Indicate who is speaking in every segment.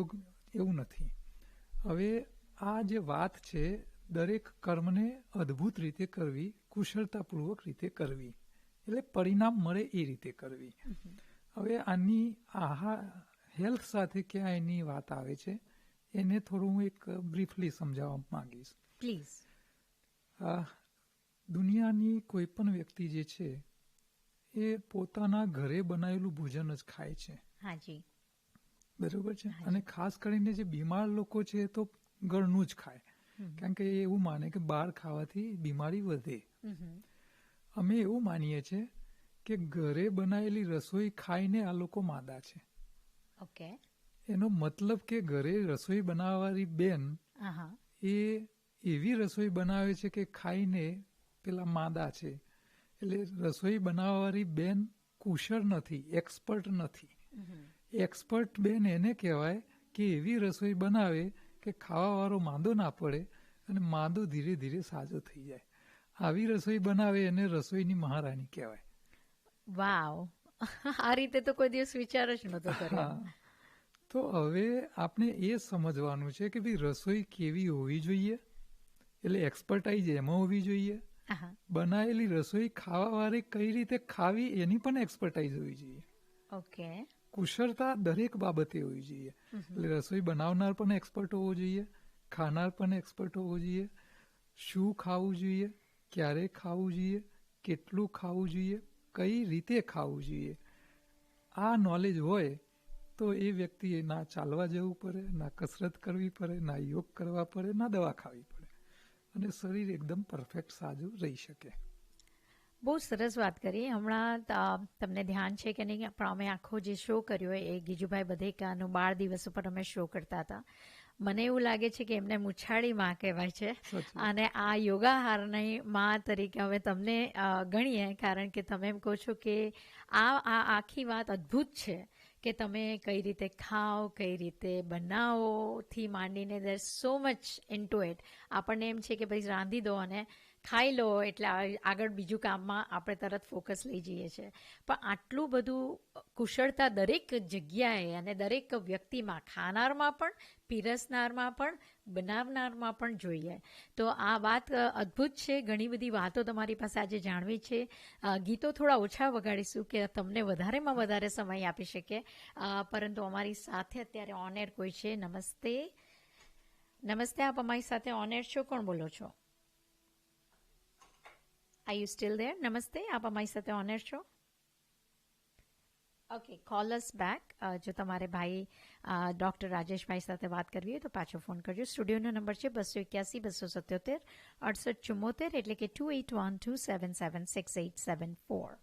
Speaker 1: યોગ એવું નથી. હવે આ જે વાત છે, દરેક કર્મને અદ્ભુત રીતે કરવી, કુશળતાપૂર્વક રીતે કરવી, એટલે પરિણામ મળે એ રીતે કરવી. હવે આની હેલ્થ સાથે ક્યાં એની વાત આવે છે એને થોડું હું એક બ્રીફલી સમજાવવા માંગીશ.
Speaker 2: પ્લીઝ.
Speaker 1: દુનિયાની કોઈ પણ વ્યક્તિ જે છે એ પોતાના ઘરે બનાવેલું ભોજન જ ખાય છે.
Speaker 2: હાજી.
Speaker 1: બરોબર છે. અને ખાસ કરીને જે બીમાર લોકો છે તો ઘરનું જ ખાય, કારણ કે એવું માને કે બહાર ખાવાથી બીમારી વધે. અમે એવું માનીએ છીએ કે ઘરે બનાવેલી રસોઈ ખાઈને આ લોકો માદા છે.
Speaker 2: ઓકે.
Speaker 1: એનો મતલબ કે ઘરે રસોઈ બનાવવાળી બેન એ એવી રસોઈ બનાવે છે કે ખાઈને પેલા માદા છે. એટલે રસોઈ બનાવવાળી બેન કુશળ નથી, એક્સપર્ટ નથી. એક્સપર્ટ બેન એને કહેવાય કે એવી રસોઈ બનાવે કે ખાવાવાળો માંદો ના પડે અને માંદો ધીરે ધીરે સાજો થઈ જાય. આવી રસોઈ બનાવે એને રસોઈની મહારાણી કહેવાય.
Speaker 2: વાવ, આ રીતે તો કોઈ દિવસ વિચાર જ નહોતો કર્યો.
Speaker 1: તો હવે આપણે એ સમજવાનું છે કે ભાઈ રસોઈ કેવી હોવી જોઈએ, એટલે એક્સપર્ટાઇઝ એમાં હોવી જોઈએ. બનાવેલી રસોઈ ખાવાવાળી કઈ રીતે ખાવી એની પણ એક્સપર્ટાઇઝ હોવી જોઈએ.
Speaker 2: ઓકે.
Speaker 1: કુશળતા દરેક બાબતે હોવી જોઈએ. એટલે રસોઈ બનાવનાર પણ એક્સપર્ટ હોવો જોઈએ, ખાનાર પણ એક્સપર્ટ હોવો જોઈએ. શું ખાવું જોઈએ, ક્યારે ખાવું જોઈએ, કેટલું ખાવું જોઈએ, કઈ રીતે ખાવું જોઈએ, આ નોલેજ હોય તો એ વ્યક્તિએ ના ચાલવા જવું પડે, ના કસરત કરવી પડે, ના યોગ કરવા પડે, ના દવા ખાવી પડે, અને શરીર એકદમ પરફેક્ટ સાજું રહી શકે.
Speaker 2: બહુ સરસ વાત કરી. હમણાં તમને ધ્યાન છે કે નહીં, પણ અમે આખો જે શો કર્યો એ ગીજુભાઈ બધેકાનું બાળ દિવસ ઉપર અમે શો કરતા હતા. મને એવું લાગે છે કે એમને મુછાળી માં કહેવાય છે, અને આ યોગાહારની માં તરીકે હવે તમને ગણીએ, કારણ કે તમે એમ કહો છો કે આ આખી વાત અદ્ભુત છે કે તમે કઈ રીતે ખાઓ, કઈ રીતે બનાવોથી માંડીને દેર સો મચ ઇન્ટુ ઇટ. આપણને એમ છે કે ભાઈ રાંધી દો અને ખાઈ લો એટલે આગળ બીજું કામમાં આપણે તરત ફોકસ લઈ જઈએ છીએ. પણ આટલું બધું કુશળતા દરેક જગ્યાએ અને દરેક વ્યક્તિમાં, ખાનારમાં પણ, પીરસનારમાં પણ, બનાવનારમાં પણ જોઈએ. તો આ વાત અદ્ભુત છે. ઘણી બધી વાતો તમારી પાસે આજે જાણવી છે. ગીતો થોડા ઓછા વગાડીશું કે તમને વધારેમાં વધારે સમય આપી શકે, પરંતુ અમારી સાથે અત્યારે ઓન એર કોઈ છે. નમસ્તે. નમસ્તે, આપ અમારી સાથે ઓન એર છો. કોણ બોલો છો? Are you still there? નમસ્તે, આપ અમારી સાથે ઓન એર છો. ઓકે, કોલ અસ બેક. જો તમારે ભાઈ ડૉક્ટર રાજેશભાઈ સાથે વાત કરવી હોય તો પાછો ફોન કરજો. સ્ટુડિયોનો નંબર છે 281-277-6874, એટલે કે 2812776874.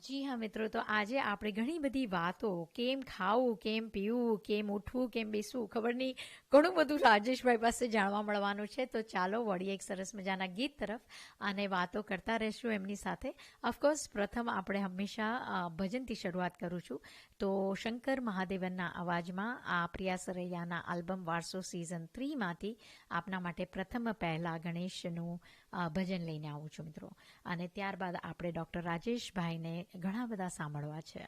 Speaker 2: જી હા મિત્રો, તો આજે આપણે ઘણી બધી વાતો, કેમ ખાવું, કેમ પીવું, કેમ ઉઠવું, કેમ બેસવું, ખબર નહીં, ઘણું બધું રાજેશભાઈ પાસે જાણવા મળવાનું છે. તો ચાલો વળીએ એક સરસ મજાના ગીત તરફ અને વાતો કરતા રહેશું એમની સાથે. ઓફકોર્સ પ્રથમ આપણે હંમેશા ભજનથી શરૂઆત કરું છું. તો શંકર મહાદેવનના અવાજમાં આ પ્રિયા સરૈયાના આલ્બમ વારસો સિઝન 3માંથી આપના માટે પ્રથમ પહેલા ગણેશનું ભજન લઈને આવું છું મિત્રો. અને ત્યારબાદ આપણે ડૉક્ટર રાજેશભાઈને ઘણા બધા સાંભળવા છે.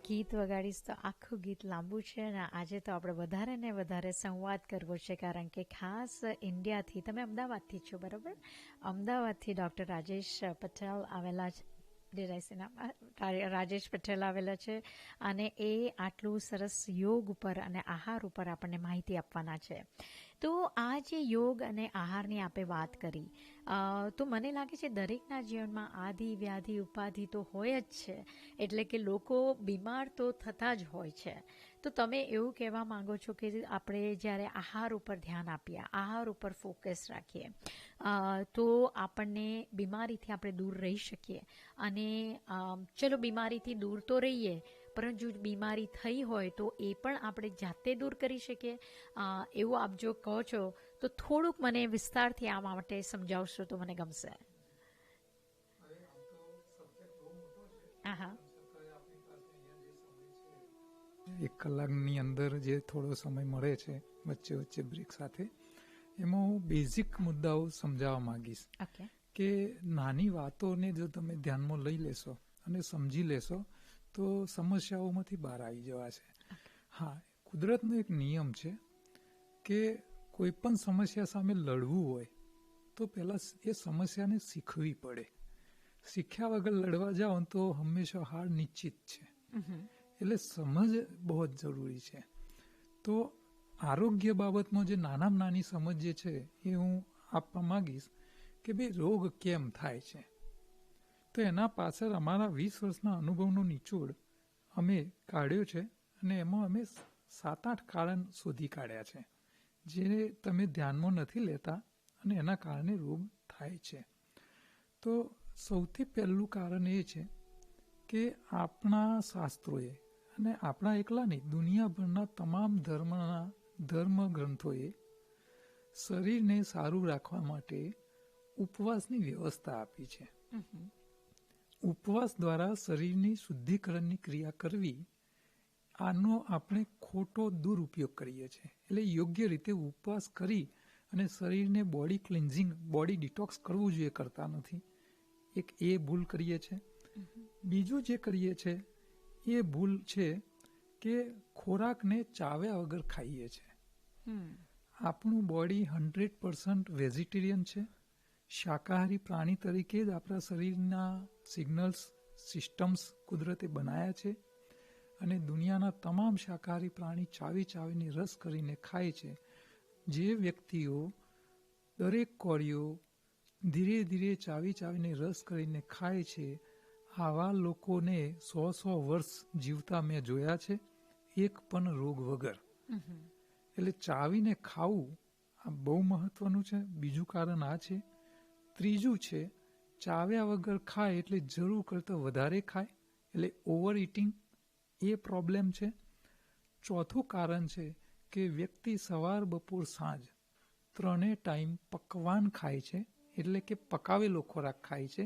Speaker 2: ગીત વગાડીશ તો આખું ગીત લાંબુ છે, અને આજે તો આપણે વધારે ને વધારે સંવાદ કરવો છે, કારણ કે ખાસ ઇન્ડિયાથી, તમે અમદાવાદથી છો બરાબર? અમદાવાદથી ડૉક્ટર રાજેશ પટેલ આવેલા છે. રાજેશ પટેલ આવેલા છે, અને એ આટલું સરસ યોગ ઉપર અને આહાર ઉપર આપણને માહિતી આપવાના છે. તો આ જે યોગ અને આહારની આપણે વાત કરી, તો મને લાગે છે દરેકના જીવનમાં આદિ વ્યાધિ ઉપાધિ તો હોય જ છે, એટલે કે લોકો બીમાર તો થતા જ હોય છે. તો તમે એવું કહેવા માંગો છો કે આપણે જ્યારે આહાર ઉપર ધ્યાન આપીએ, આહાર ઉપર ફોકસ રાખીએ, તો આપણને બીમારીથી આપણે દૂર રહી શકીએ. અને ચલો બીમારીથી દૂર તો રહીએ, પરંતુ જો બીમારી થઈ હોય તો એ પણ આપણે જાતે દૂર કરી શકીએ. એવું આપ જો કહો છો તો થોડુંક મને વિસ્તારથી આ માટે સમજાવશો તો મને ગમશે. હા.
Speaker 1: 1 કલાકની અંદર જે થોડો સમય મળે છે વચ્ચે વચ્ચે બ્રેક સાથે, એમાં હું બેઝિક મુદ્દાઓ સમજાવવા માંગીશ કે નાની વાતોને જો તમે ધ્યાનમાં લઈ લેશો અને સમજી લેશો તો સમસ્યાઓમાંથી બહાર આવી જવા છે. હા, કુદરતનો એક નિયમ છે કે કોઈ પણ સમસ્યા સામે લડવું હોય તો પહેલાં એ સમસ્યાને શીખવી પડે. શીખ્યા વગર લડવા જાઓ તો હંમેશા હાર નિશ્ચિત છે. એટલે સમજ બહુ જ જરૂરી છે. તો આરોગ્ય બાબતમાં જે નાનામાં નાની સમજ જે છે એ હું આપવા માંગીશ કે ભાઈ રોગ કેમ થાય છે. તો એના પાછળ અમારા 20 વર્ષના અનુભવનો નિચોડ અમે કાઢ્યો છે અને એમાં અમે 7-8 કારણ શોધી કાઢ્યા છે જે તમે ધ્યાનમાં નથી લેતા અને એના કારણે રોગ થાય છે. તો સૌથી પહેલું કારણ એ છે કે આપણા શાસ્ત્રોએ અને આપણા એકલા નહીં, દુનિયાભરના તમામ ધર્મ ગ્રંથોએ શરીરને સારું રાખવા માટે ઉપવાસની વ્યવસ્થા આપી છે. ઉપવાસ દ્વારા શરીરની શુદ્ધિકરણની ક્રિયા કરવી, આનો આપણે ખોટો દુરુપયોગ કરીએ છીએ. એટલે યોગ્ય રીતે ઉપવાસ કરી અને શરીરને બોડી ક્લિન્ઝિંગ, બોડી ડિટોક્સ કરવું જોઈએ, કરતા નથી. એક એ ભૂલ કરીએ છીએ. બીજું જે કરીએ છીએ એ ભૂલ છે કે ખોરાકને ચાવ્યા વગર ખાઈએ છીએ. આપણું બોડી 100% વેજીટેરિયન છે. શાકાહારી પ્રાણી તરીકે જ આપણા શરીરના સિગ્નલ્સ સિસ્ટમ્સ કુદરતે બનાવ્યા છે અને દુનિયાના તમામ શાકાહારી પ્રાણી ચાવીને રસ કરીને ખાય છે. જે વ્યક્તિઓ દરેક કોળીઓ ધીરે ધીરે ચાવીને રસ કરીને ખાય છે, આવા લોકોને 100 વર્ષ જીવતા મેં જોયા છે, એક પણ રોગ વગર. એટલે ચાવીને ખાવું આ બહુ મહત્વનું છે. બીજું કારણ આ છે. ત્રીજું છે, ચાવ્યા વગર ખાય એટલે જરૂર કરતાં વધારે ખાય, એટલે ઓવર ઇટિંગ, એ પ્રોબ્લેમ છે. ચોથું કારણ છે કે વ્યક્તિ સવાર, બપોર, સાંજ 3 ટાઈમ પકવાન ખાય છે, એટલે કે પકાવેલો ખોરાક ખાય છે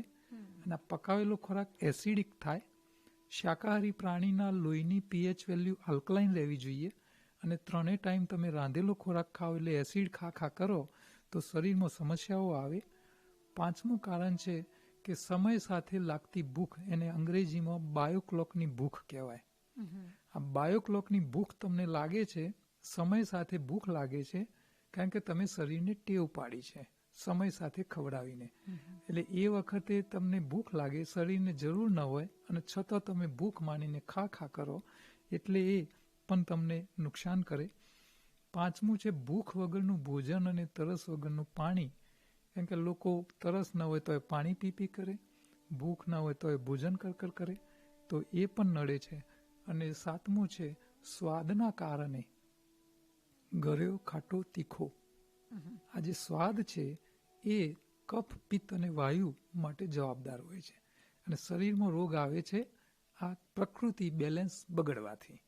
Speaker 1: અને પકાવેલો ખોરાક એસિડિક થાય. શાકાહારી પ્રાણીના લોહીની પીએચ વેલ્યુ આલ્કલાઇન રહેવી જોઈએ અને 3 ટાઈમ તમે રાંધેલો ખોરાક ખાઓ એટલે એસિડ ખા કરો તો શરીરમાં સમસ્યાઓ આવે. પાંચમું કારણ છે કે સમય સાથે લાગતી ભૂખ, એને અંગ્રેજીમાં બાયોક્લોકની ભૂખ કહેવાય. આ બાયોક્લોકની ભૂખ તમને લાગે છે, સમય સાથે ભૂખ લાગે છે કારણ કે તમે શરીરને ટેવ પાડી છે સમય સાથે ખવડાવીને. એટલે એ વખતે તમને ભૂખ લાગે, શરીરને જરૂર ન હોય અને છતાં તમે ભૂખ માનીને ખા કરો એટલે એ પણ તમને નુકસાન કરે. પાંચમું છે ભૂખ વગરનું ભોજન અને તરસ વગરનું પાણી. કેમ કે લોકો તરસ ન હોય તો એ પાણી પી કરે, ભૂખ ના હોય તો એ ભોજન કર કરે, તો એ પણ નડે છે. અને સાતમું છે સ્વાદના કારણે ગળ્યો, ખાટો, તીખો. આ જે સ્વાદ છે એ કફ, પિત્ત અને વાયુ માટે જવાબદાર હોય છે અને શરીરમાં રોગ આવે છે આ પ્રકૃતિ બેલેન્સ બગડવાથી.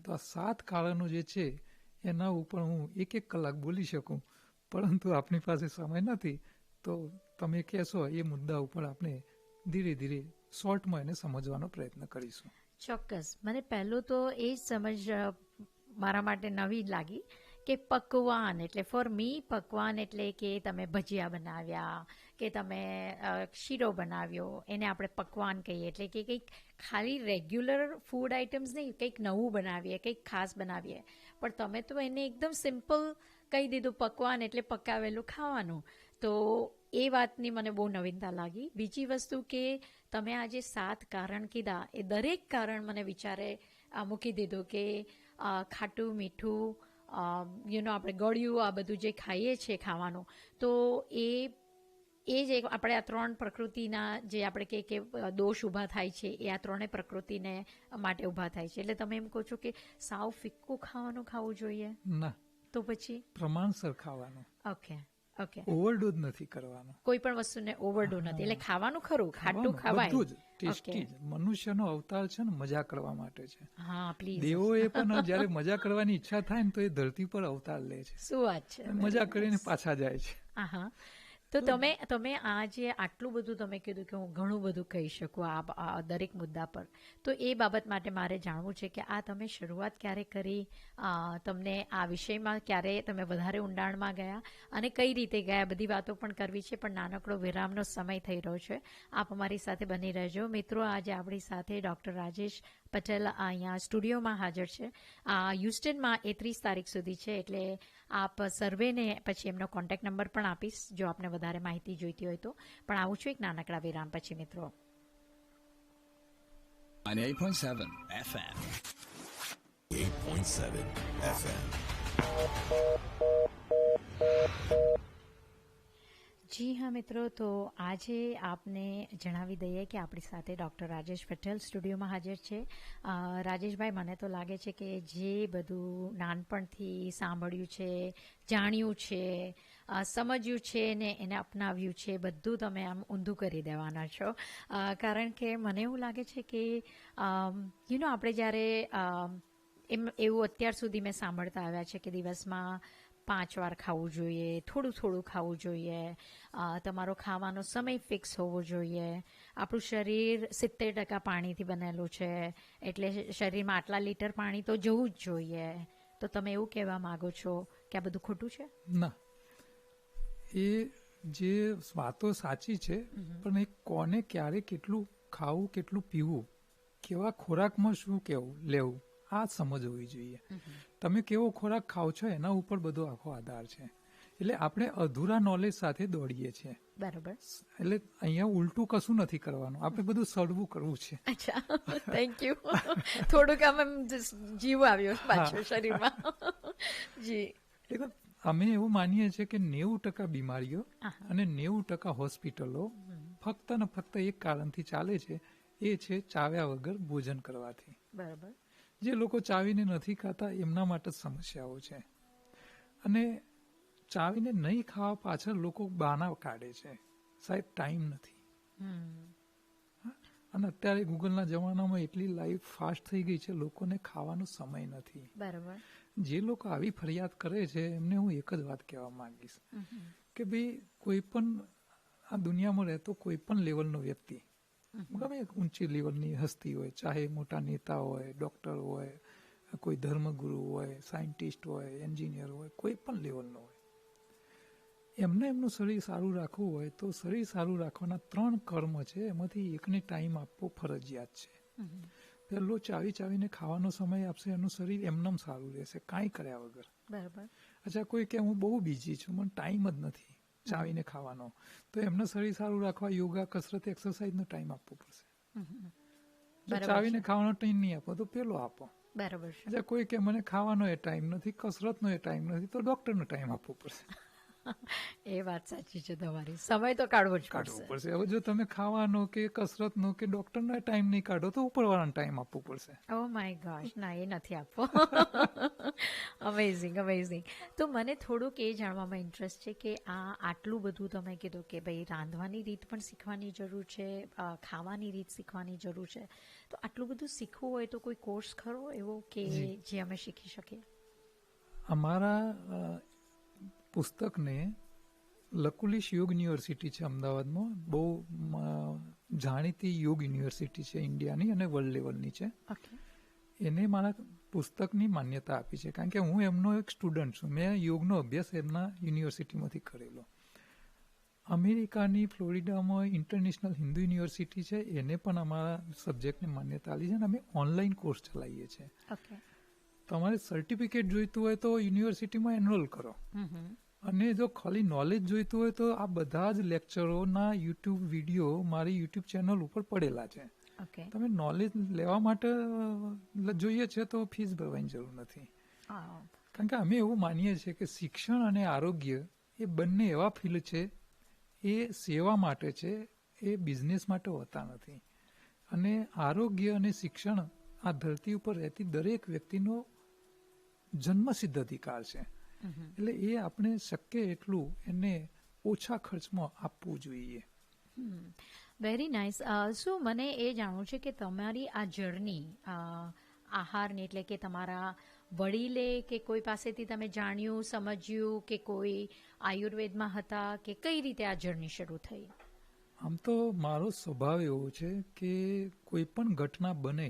Speaker 1: તો આ 7 કારણો જે છે એના ઉપર હું 1 કલાક બોલી શકું, પરંતુ આપણી પાસે સમય નથી. તો તમે કહેશો એ મુદ્દા ઉપર આપણે ધીરે ધીરે શોર્ટમાં એને સમજવાનો પ્રયત્ન કરીશું.
Speaker 2: ચોક્કસ. મને પહેલું તો એ જ સમજ મારા માટે નવી લાગી કે પકવાન એટલે ફોર મી પકવાન એટલે કે તમે ભજીયા બનાવ્યા કે તમે શીરો બનાવ્યો, એને આપણે પકવાન કહીએ. એટલે કે કંઈક ખાલી રેગ્યુલર ફૂડ આઇટમ્સ નહીં, કંઈક નવું બનાવીએ, કંઈક ખાસ બનાવીએ. પણ તમે તો એને એકદમ સિમ્પલ કહી દીધું, પકવાન એટલે પકાવેલું ખાવાનું. તો એ વાતની મને બહુ નવીનતા લાગી. બીજી વસ્તુ કે તમે આ જે 7 કારણ કીધા એ દરેક કારણ મને વિચારે મૂકી દીધું કે ખાટું, મીઠું, આપણે ગળ્યું, આ બધું જે ખાઈએ છીએ ખાવાનું, તો એ જ એક આપણે આ 3 પ્રકૃતિના જે આપણે કે દોષ ઊભા થાય છે એ આ 3 પ્રકૃતિને માટે ઊભા થાય છે. એટલે તમે એમ કહો છો કે સાવ ફિક્કું ખાવું જોઈએ?
Speaker 1: ના,
Speaker 2: તો પછી
Speaker 1: પ્રમાણસર ખાવાનું.
Speaker 2: ઓકે.
Speaker 1: ઓવરડોઝ નથી કરવાનો.
Speaker 2: કોઈ પણ વસ્તુને ઓવરડોઝ નથી. એટલે ખાવાનું ખરું, ખાટું ખવાય,
Speaker 1: બધું જ ટેસ્ટી. મનુષ્યનો અવતાર છે ને મજા કરવા માટે છે.
Speaker 2: હા, પ્લીઝ.
Speaker 1: દેવોએ પણ જ્યારે મજા કરવાની ઈચ્છા થાય ને તો એ ધરતી પર અવતાર લે છે.
Speaker 2: શું વાત છે.
Speaker 1: મજા કરીને પાછા જાય છે.
Speaker 2: તો તમે આ જે આટલું બધું તમે કીધું કે હું ઘણું બધું કહી શકું આ દરેક મુદ્દા પર, તો એ બાબત માટે મારે જાણવું છે કે આ તમે શરૂઆત ક્યારે કરી, તમને આ વિષયમાં ક્યારે તમે વધારે ઊંડાણમાં ગયા અને કઈ રીતે ગયા, બધી વાતો પણ કરવી છે. પણ નાનકડો વિરામનો સમય થઈ રહ્યો છે, આપ અમારી સાથે બની રહેજો. મિત્રો, આજે આપણી સાથે ડૉક્ટર રાજેશ પટેલ અહીંયા સ્ટુડિયોમાં હાજર છે. હ્યુસ્ટનમાં 30 તારીખ સુધી છે, એટલે આપ સર્વેને પછી એમનો કોન્ટેક્ટ નંબર પણ આપીશ જો આપને વધારે માહિતી જોઈતી હોય તો. પણ આવું છું એક નાનકડા વિરામ પછી મિત્રો.
Speaker 3: 98.7 FM. 8.7 FM.
Speaker 2: જી હા મિત્રો, તો આજે આપને જણાવી દઈએ કે આપણી સાથે ડૉક્ટર રાજેશ પટેલ સ્ટુડિયોમાં હાજર છે. રાજેશભાઈ, મને તો લાગે છે કે જે બધું નાનપણથી સાંભળ્યું છે, જાણ્યું છે, સમજ્યું છે ને એને અપનાવ્યું છે, બધું તમે આમ ઊંધું કરી દેવાના છો. કારણ કે મને એવું લાગે છે કે આપણે જ્યારે એવું અત્યાર સુધી મેં સાંભળતા આવ્યા છે કે દિવસમાં 5 વાર ખાવું જોઈએ, થોડું થોડું ખાવું જોઈએ, તમારો ખાવાનો સમય ફિક્સ હોવો જોઈએ, આપણું શરીર 70% પાણીથી બનેલું છે, એટલે શરીરમાં આટલા લીટર પાણી તો જવું જ જોઈએ. તો તમે એવું કહેવા માંગો છો કે આ બધું ખોટું છે?
Speaker 1: ના, એ જે વાતો સાચી છે, પણ એ કોને ક્યારે કેટલું ખાવું, કેટલું પીવું, કેવા ખોરાકમાં શું કેવું લેવું, આ સમજ હોવી જોઈએ. તમે કેવો ખોરાક ખાઓ છો એના ઉપર બધો આખો આધાર છે. એટલે આપણે અધૂરા નોલેજ સાથે દોડીએ છીએ.
Speaker 2: બરાબર.
Speaker 1: એટલે અહીંયા ઉલટું કશું નથી કરવાનું, આપણે બધું સળવું કરવું છે.
Speaker 2: અચ્છા, થેન્ક યુ. થોડુંક આમ જીવ આવ્યો પાછો શરીરમાં. જી,
Speaker 1: અમે એવું માનીએ છીએ કે 90% બીમારીઓ અને 90% હોસ્પિટલો ફક્ત ને ફક્ત એક કારણથી ચાલે છે, એ છે ચાવ્યા વગર ભોજન કરવાથી.
Speaker 2: બરાબર.
Speaker 1: જે લોકો ચાવીને નથી ખાતા એમના માટે જ સમસ્યાઓ છે. અને ચાવીને નહીં ખાવા પાછળ લોકો બહાના કાઢે છે, સાહેબ ટાઈમ નથી. અને અત્યારે ગૂગલના જમાનામાં એટલી લાઈફ ફાસ્ટ થઈ ગઈ છે, લોકોને ખાવાનો સમય નથી.
Speaker 2: બરાબર.
Speaker 1: જે લોકો આવી ફરિયાદ કરે છે એમને હું એક જ વાત કહેવા માંગીશ કે ભાઈ, કોઈ પણ આ દુનિયામાં રહેતો કોઈ પણ લેવલનો વ્યક્તિ, ગમે ઊંચી લેવલની હસ્તી હોય, ચાહે મોટા નેતા હોય, ડૉક્ટર હોય, કોઈ ધર્મગુરુ હોય, સાયન્ટિસ્ટ હોય, એન્જિનિયર હોય, કોઈ પણ લેવલનો હોય, એમને એમનું શરીર સારું રાખવું હોય તો શરીર સારું રાખવાના 3 કર્મ છે, એમાંથી એકને ટાઈમ આપવો ફરજિયાત છે. પહેલો, ચાવીને ખાવાનો સમય આપશે, એનું શરીર એમનેમ સારું રહેશે, કાંઈ કર્યા વગર.
Speaker 2: બરાબર.
Speaker 1: અચ્છા, કોઈ કે હું બહુ બિઝી છું, મને ટાઈમ જ નથી ચાવીને ખાવાનો, તો એમનું શરીર સારું રાખવા યોગા, કસરત, એક્સરસાઇઝનો ટાઈમ આપવો પડશે. જો ચાવીને ખાવાનો ટાઈમ નહીં આપો તો પેલો આપો.
Speaker 2: બરાબર.
Speaker 1: અચ્છા, કોઈ કે મને ખાવાનો એ ટાઈમ નથી, કસરતનો એ ટાઈમ નથી, તો ડોક્ટરનો ટાઈમ આપવો પડશે.
Speaker 2: એ વાત સાચી છે તમારી, સમય તો કાઢવો જ
Speaker 1: પડશે. હવે જો તમે ખાવાનો કે કસરતનો કે ડોક્ટરનો ટાઈમ નહીં કાઢો તો ઉપરવાળાનો ટાઈમ આપવો પડશે.
Speaker 2: ઓ માય ગોશ, ના, એ નથી આપવો. Amazing, amazing. તો મને થોડુંક એ જાણવામાં ઇન્ટરેસ્ટ છે કે આટલું બધું તમે કીધું કે ભાઈ રાંધવાની રીત પણ શીખવાની જરૂર છે, ખાવાની રીત શીખવાની જરૂર છે, તો આટલું બધું શીખવું હોય તો કોઈ કોર્સ ખરો એવો કે જે અમે શીખી શકીએ?
Speaker 1: અમારા પુસ્તકને લકુલિશ યોગ યુનિવર્સિટી છે અમદાવાદમાં, બહુ જાણીતી યોગ યુનિવર્સિટી છે ઇન્ડિયાની અને વર્લ્ડ લેવલની છે. એને મારા પુસ્તકની માન્યતા આપી છે, કારણ કે હું એમનો એક સ્ટુડન્ટ છું. મેં યોગનો અભ્યાસ એમના યુનિવર્સિટીમાંથી કરેલો. અમેરિકાની ફ્લોરિડામાં ઇન્ટરનેશનલ હિન્દુ યુનિવર્સિટી છે, એને પણ અમારા સબ્જેક્ટને માન્યતા આપી છે અને અમે ઓનલાઈન કોર્સ ચલાવીએ છીએ. તમારે સર્ટિફિકેટ જોઈતું હોય તો યુનિવર્સિટીમાં એનરોલ કરો, અને જો ખાલી નોલેજ જોઈતું હોય તો આ બધા જ લેક્ચરોના યુટ્યુબ વિડીયો મારી યુટ્યુબ ચેનલ ઉપર પડેલા છે. તમે નોલેજ લેવા માટે જોઈએ છે તો ફીસ ભરવાની જરૂર નથી. કારણ કે અમે એવું માનીએ છીએ કે શિક્ષણ અને આરોગ્ય એ બંને એવા ફિલ્ડ છે, એ સેવા માટે છે, એ બિઝનેસ માટે હોતા નથી. અને આરોગ્ય અને શિક્ષણ આ ધરતી ઉપર રહેતી દરેક વ્યક્તિનો જન્મસિદ્ધ અધિકાર છે. એટલે એ આપણે શક્ય એટલું એને ઓછા ખર્ચમાં આપવું જોઈએ.
Speaker 2: Very nice. શું મને એ જાણવું છે કે તમારી આ જર્ની આહારની, એટલે કે તમારા વડીલે કે કોઈ પાસેથી તમે જાણ્યું સમજ્યું કે કોઈ આયુર્વેદમાં હતા કે કઈ રીતે આ જર્ની શરૂ થઈ?
Speaker 1: આમ તો મારો સ્વભાવ એવો છે કે કોઈ પણ ઘટના બને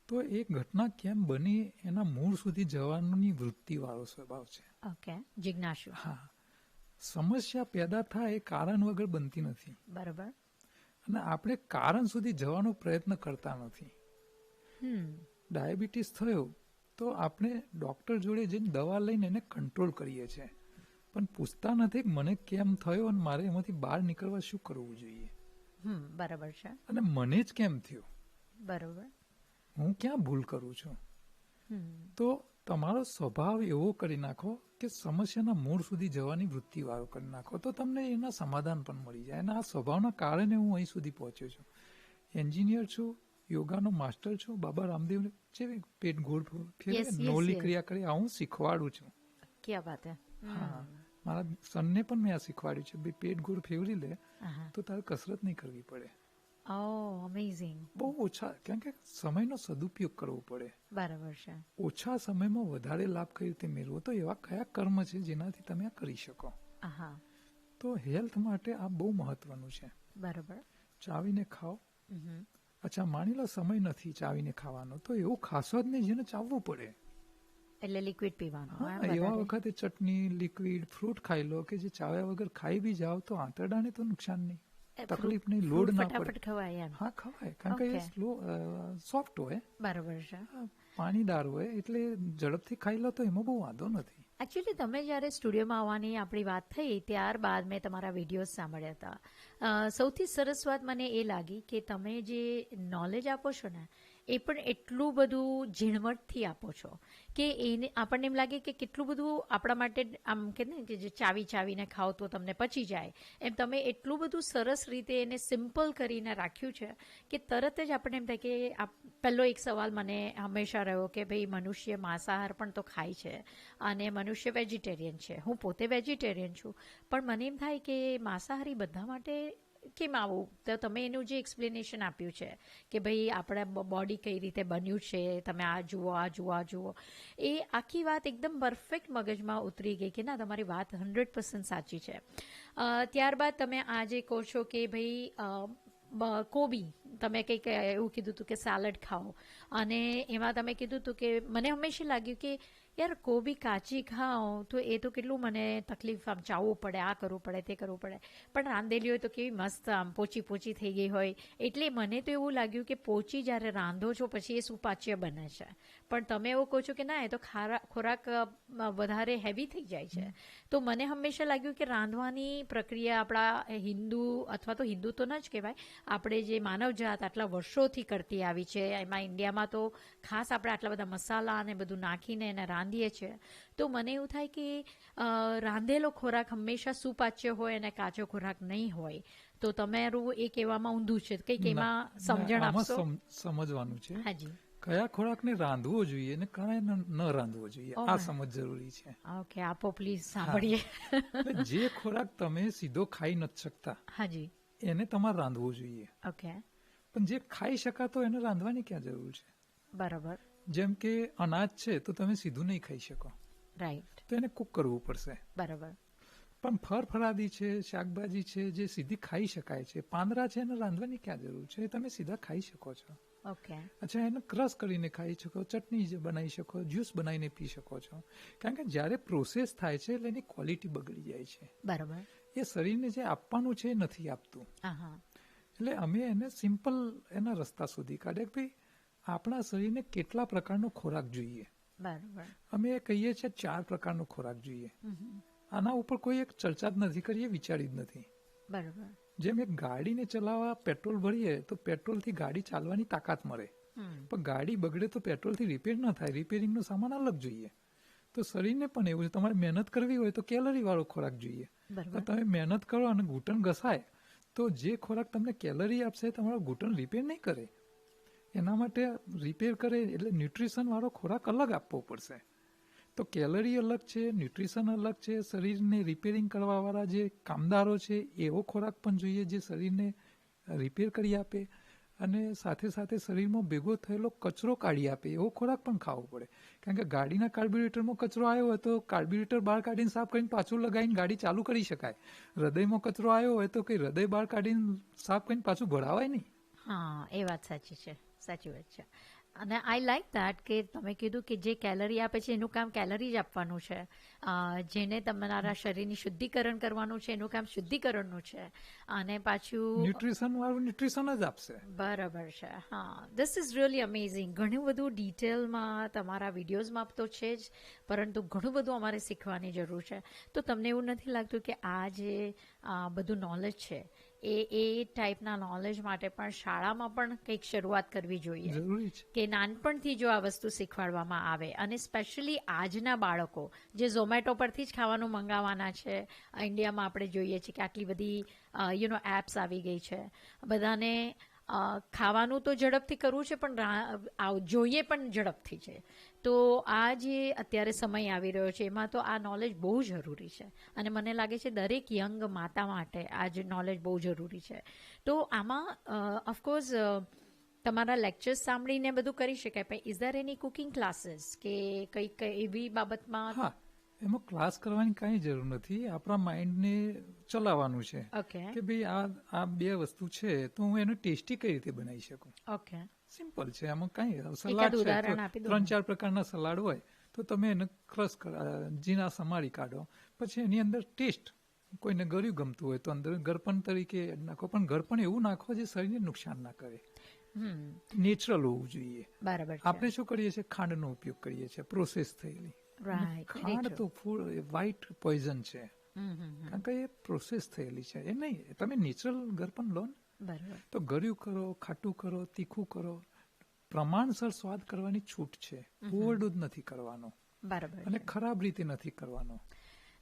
Speaker 1: તો એ ઘટના કેમ બની એના મૂળ સુધી જવાની વૃત્તિવાળો સ્વભાવ છે.
Speaker 2: ઓકે, જિજ્ઞાસુ.
Speaker 1: હા, સમસ્યા પેદા થાય એ કારણ વગર બનતી નથી.
Speaker 2: બરાબર.
Speaker 1: અને આપણે કારણ સુધી જવાનો પ્રયત્ન કરતા નથી. ડાયાબિટીસ થયો તો આપણે ડોક્ટર જોડે જઈને દવા લઈને એને કંટ્રોલ કરીએ છીએ, પણ પૂછતા નથી કે મને કેમ થયો અને મારે એમાંથી બહાર નીકળવા શું કરવું જોઈએ.
Speaker 2: બરાબર છે.
Speaker 1: અને મને જ કેમ થયું,
Speaker 2: બરાબર,
Speaker 1: હું ક્યાં ભૂલ કરું છું. તો તમારો સ્વભાવ એવો કરી નાખો કે સમસ્યાના મૂળ સુધી જવાની વૃત્તિવાળો કરી નાખો, તો તમને એના સમાધાન પણ મળી જાય. અને આ સ્વભાવના કારણે હું અહીં સુધી પહોંચ્યો છું. એન્જિનિયર છું, યોગાનો માસ્ટર છું, બાબા રામદેવ જેવી પેટ ગોળ નોલી ક્રિયા કરી હું શીખવાડું છું.
Speaker 2: ક્યાં વાત હે.
Speaker 1: હા, મારા સનને પણ મેં આ શીખવાડ્યું છે, ભાઈ પેટ ગોળ ફેવરી લે તો તારે કસરત નહીં કરવી પડે.
Speaker 2: અમેઝિંગ.
Speaker 1: બહુ ઓછા, કારણ કે સમયનો સદુપયોગ કરવો પડે.
Speaker 2: બરાબર છે.
Speaker 1: ઓછા સમયમાં વધારે લાભ કઈ રીતે મેળવો, તો એવા કયા કર્મ છે જેનાથી તમે આ કરી શકો. તો હેલ્થ માટે આ બહુ મહત્વનું છે.
Speaker 2: બરાબર.
Speaker 1: ચાવીને ખાઓ. અચ્છા, માની લો સમય નથી ચાવીને ખાવાનો, તો એવું ખાસો જ નહીં જેને ચાવવું પડે.
Speaker 2: એટલે લિક્વિડ પીવાનું.
Speaker 1: હા, એવા વખતે ચટણી, લિક્વિડ, ફ્રૂટ ખાઈ લો કે જે ચાવ્યા વગર ખાઈ બી જાઓ તો આંતરડાને તો નુકસાન નહીં, તકલીફ નહીં, લોડ ના પડે.
Speaker 2: ખવાય.
Speaker 1: હા, ખવાય, કારણ કે એ સ્લો સોફ્ટ હોય.
Speaker 2: બરાબર છે.
Speaker 1: પાણીદાર હોય એટલે ઝડપથી ખાઈ લો તો એમાં બહુ વાંધો નથી.
Speaker 2: એકચ્યુઅલી તમે જ્યારે સ્ટુડિયોમાં આવવાની આપણી વાત થઈ ત્યારબાદ મેં તમારા વિડીયોઝ સાંભળ્યા હતા. સૌથી સરસ વાત મને એ લાગી કે તમે જે નોલેજ આપો છો ને એ પણ એટલું બધું ઝીણવટથી આપો છો કે એને આપણને એમ લાગે કે કેટલું બધું આપણા માટે આમ કે ને કે જે ચાવીને ખાઓ તો તમને પચી જાય, એમ તમે એટલું બધું સરસ રીતે એને સિમ્પલ કરીને રાખ્યું છે કે તરત જ આપણને એમ થાય કે પહેલો એક સવાલ મને હંમેશા રહ્યો કે ભાઈ મનુષ્ય માંસાહાર પણ તો ખાય છે અને મનુષ્ય વેજીટેરિયન છે. હું પોતે વેજીટેરિયન છું, પણ મને એમ થાય કે માંસાહારી બધા માટે કેમ આવું? તો તમે એનું જે એક્સપ્લેનેશન આપ્યું છે કે ભાઈ આપણા બોડી કઈ રીતે બન્યું છે, તમે આ જુઓ, એ આખી વાત એકદમ પરફેક્ટ મગજમાં ઉતરી ગઈ કે ના તમારી વાત 100% સાચી છે. ત્યારબાદ તમે આ જે કહો છો કે ભાઈ કોબી, તમે કંઈક એવું કીધું હતું કે સેલડ ખાઓ, અને એમાં તમે કીધું હતું કે મને હંમેશા લાગ્યું કે યાર કોબી કાચી ખાઓ તો એ તો કેટલું મને તકલીફ, આમ ચાવવું પડે, આ કરવું પડે, તે કરવું પડે, પણ રાંધેલી હોય તો કેવી મસ્ત આમ પોચી થઈ ગઈ હોય. એટલે મને તો એવું લાગ્યું કે પોચી જ્યારે રાંધો છો પછી એ સુપાચ્ય બને છે, પણ તમે એવું કહો છો કે ના એ તો ખોરાક વધારે હેવી થઈ જાય છે. તો મને હંમેશા લાગ્યું કે રાંધવાની પ્રક્રિયા આપણા હિન્દુ, અથવા તો હિન્દુ તો ન જ કહેવાય, આપણે જે માનવજાત આટલા વર્ષોથી કરતી આવી છે, એમાં ઇન્ડિયામાં તો ખાસ આપણે આટલા બધા મસાલા અને બધું નાખીને એને રાંધીએ છીએ. તો મને એવું થાય કે રાંધેલો ખોરાક હંમેશા સુપાચ્ય હોય અને કાચો ખોરાક નહીં હોય. તો તમારું એ કહેવામાં ઊંધું છે, કંઈક એમાં સમજણ આપશો?
Speaker 1: સમજવાનું છે
Speaker 2: હાજી,
Speaker 1: કયા ખોરાકને રાંધવો જોઈએ અને કયા ન રાંધવો જોઈએ, આ સમજ જરૂરી છે.
Speaker 2: ઓકે, આપો પ્લીઝ, સાંભળીએ.
Speaker 1: જે ખોરાક તમે સીધો ખાઈ નથી શકતા,
Speaker 2: હાજી,
Speaker 1: એને તમારે રાંધવો જોઈએ.
Speaker 2: ઓકે,
Speaker 1: પણ જે ખાઈ શકાતો એને રાંધવાની ક્યાં જરૂર છે?
Speaker 2: બરાબર.
Speaker 1: જેમ કે અનાજ છે તો તમે સીધું નહીં ખાઈ શકો,
Speaker 2: રાઈટ,
Speaker 1: તો એને કુક કરવું પડશે.
Speaker 2: બરાબર.
Speaker 1: પણ ફળફળાદી છે, શાકભાજી છે જે સીધી ખાઈ શકાય છે, પાંદડા છે એને રાંધવાની ક્યાં જરૂર છે? તમે સીધા ખાઈ શકો છો.
Speaker 2: ઓકે,
Speaker 1: અચ્છા, એને ક્રશ કરીને ખાઈ શકો, ચટણી બનાવી શકો, જ્યુસ બનાવીને પી શકો છો. કારણ કે જ્યારે પ્રોસેસ થાય છે એટલે એની ક્વોલિટી બગડી જાય છે.
Speaker 2: બરાબર.
Speaker 1: એ શરીરને જે આપવાનું છે એ નથી આપતું. એટલે અમે એને સિમ્પલ એના રસ્તા શોધી કાઢ્યા કે ભાઈ આપણા શરીરને કેટલા પ્રકારનો ખોરાક જોઈએ.
Speaker 2: બરાબર.
Speaker 1: અમે કહીએ છીએ 4 પ્રકારનો ખોરાક જોઈએ. આના ઉપર કોઈ એક ચર્ચા જ નથી કરી, વિચારી જ નથી.
Speaker 2: બરાબર.
Speaker 1: જેમ એક ગાડીને ચલાવવા પેટ્રોલ ભરીએ તો પેટ્રોલથી ગાડી ચાલવાની તાકાત મળે, પણ ગાડી બગડે તો પેટ્રોલથી રિપેર ન થાય, રિપેરિંગનો સામાન અલગ જોઈએ. તો શરીરને પણ એવું છે, તમારે મહેનત કરવી હોય તો કેલરી વાળો ખોરાક જોઈએ. તમે મહેનત કરો અને ઘૂંટણ ઘસાય તો જે ખોરાક તમને કેલરી આપશે તમારો ઘૂંટણ રિપેર નહીં કરે. એના માટે રિપેર કરે એટલે ન્યુટ્રિશન વાળો ખોરાક અલગ આપવો પડશે. તો કેલરી અલગ છે, ન્યુટ્રિશન અલગ છે, શરીરને રિપેરિંગ કરવાવાળા જે કામદારો છે એવો ખોરાક પણ જોઈએ જે શરીરને રિપેર કરી આપે. અને સાથે સાથે શરીરમાં ભેગો થયેલો કચરો કાઢી આપે એવો ખોરાક પણ ખાવો પડે. કારણ કે ગાડીના કાર્બ્યુરેટરમાં કચરો આવ્યો હોય તો કાર્બ્યુરેટર બહાર કાઢીને સાફ કરીને પાછું લગાવીને ગાડી ચાલુ કરી શકાય. હૃદયમાં કચરો આવ્યો હોય તો કંઈ હૃદય બહાર કાઢીને સાફ કરીને પાછું ભરાવાય નહીં.
Speaker 2: હા, એ વાત સાચી છે, સાચી વાત છે. અને આઈ લાઈક દેટ કે તમે કીધું કે જે કેલરી આપે છે એનું કામ કેલરી જ આપવાનું છે, જેને તમારા શરીરની શુદ્ધિકરણ કરવાનું છે એનું કામ શુદ્ધિકરણનું છે, અને પાછું
Speaker 1: ન્યુટ્રિશન વાળું ન્યુટ્રિશન જ આપશે.
Speaker 2: બરાબર છે. હા, ધીસ ઇઝ રિયલી અમેઝિંગ. ઘણું બધું ડિટેલમાં તમારા વિડીયોઝમાં તો છે જ, પરંતુ ઘણું બધું અમારે શીખવાની જરૂર છે. તો તમને એવું નથી લાગતું કે આ જે બધું નોલેજ છે એ ટાઈપના નોલેજ માટે પણ શાળામાં પણ કંઈક શરૂઆત કરવી જોઈએ?
Speaker 1: જરૂરી છે
Speaker 2: કે નાનપણથી જો આ વસ્તુ શીખવાડવામાં આવે, અને સ્પેશિયલી આજના બાળકો જે ઝોમેટો પરથી જ ખાવાનું મંગાવવાના છે. ઇન્ડિયામાં આપણે જોઈએ છીએ કે આટલી બધી એપ્સ આવી ગઈ છે. બધાને ખાવાનું તો ઝડપથી કરવું છે, પણ જોઈએ પણ ઝડપથી છે. તો આ જે અત્યારે સમય આવી રહ્યો છે એમાં તો આ નોલેજ બહુ જરૂરી છે, અને મને લાગે છે દરેક યંગ માતા માટે આ જ નોલેજ બહુ જરૂરી છે. તો આમાં ઓફકોર્સ તમારા લેક્ચર્સ સાંભળીને બધું કરી શકાય, પણ is there any cooking classes કે કંઈક એવી બાબતમાં?
Speaker 1: હા, એમાં ક્લાસ કરવાની કાંઈ જરૂર નથી. આપણા માઇન્ડને ચલાવવાનું છે
Speaker 2: ઓકે
Speaker 1: કે ભાઈ આ બે વસ્તુ છે તો હું એને ટેસ્ટી કઈ રીતે બનાવી શકું.
Speaker 2: ઓકે,
Speaker 1: સિમ્પલ છે. આમાં કાંઈ સલાડ છે,
Speaker 2: ઉદાહરણ આપી દો.
Speaker 1: 3-4 પ્રકારના સલાડ હોય તો તમે એને ક્રશ ઝીણા સમારી કાઢો, પછી એની અંદર ટેસ્ટ, કોઈને ગળ્યું ગમતું હોય તો અંદર ગળપણ તરીકે નાખો, પણ ગળપણ એવું નાખો જે શરીરને નુકસાન ના કરે. નેચરલ હોવું જોઈએ.
Speaker 2: બરાબર.
Speaker 1: આપણે શું કરીએ છીએ, ખાંડનો ઉપયોગ કરીએ છીએ, પ્રોસેસ થયેલી. ખાંડ તો ફૂડ વ્હાઇટ પોઈઝન છે, કારણ કે એ પ્રોસેસ થયેલી છે. એ નહીં, તમે નેચરલ ગળપણ લો ને.
Speaker 2: બરાબર.
Speaker 1: તો ગળ્યું કરો, ખાટું કરો, તીખું કરો, પ્રમાણસર સ્વાદ કરવાની છૂટ છે. ઓવરડોઝ નથી કરવાનો,
Speaker 2: બરાબર.
Speaker 1: અને ખરાબ રીતે નથી કરવાનો.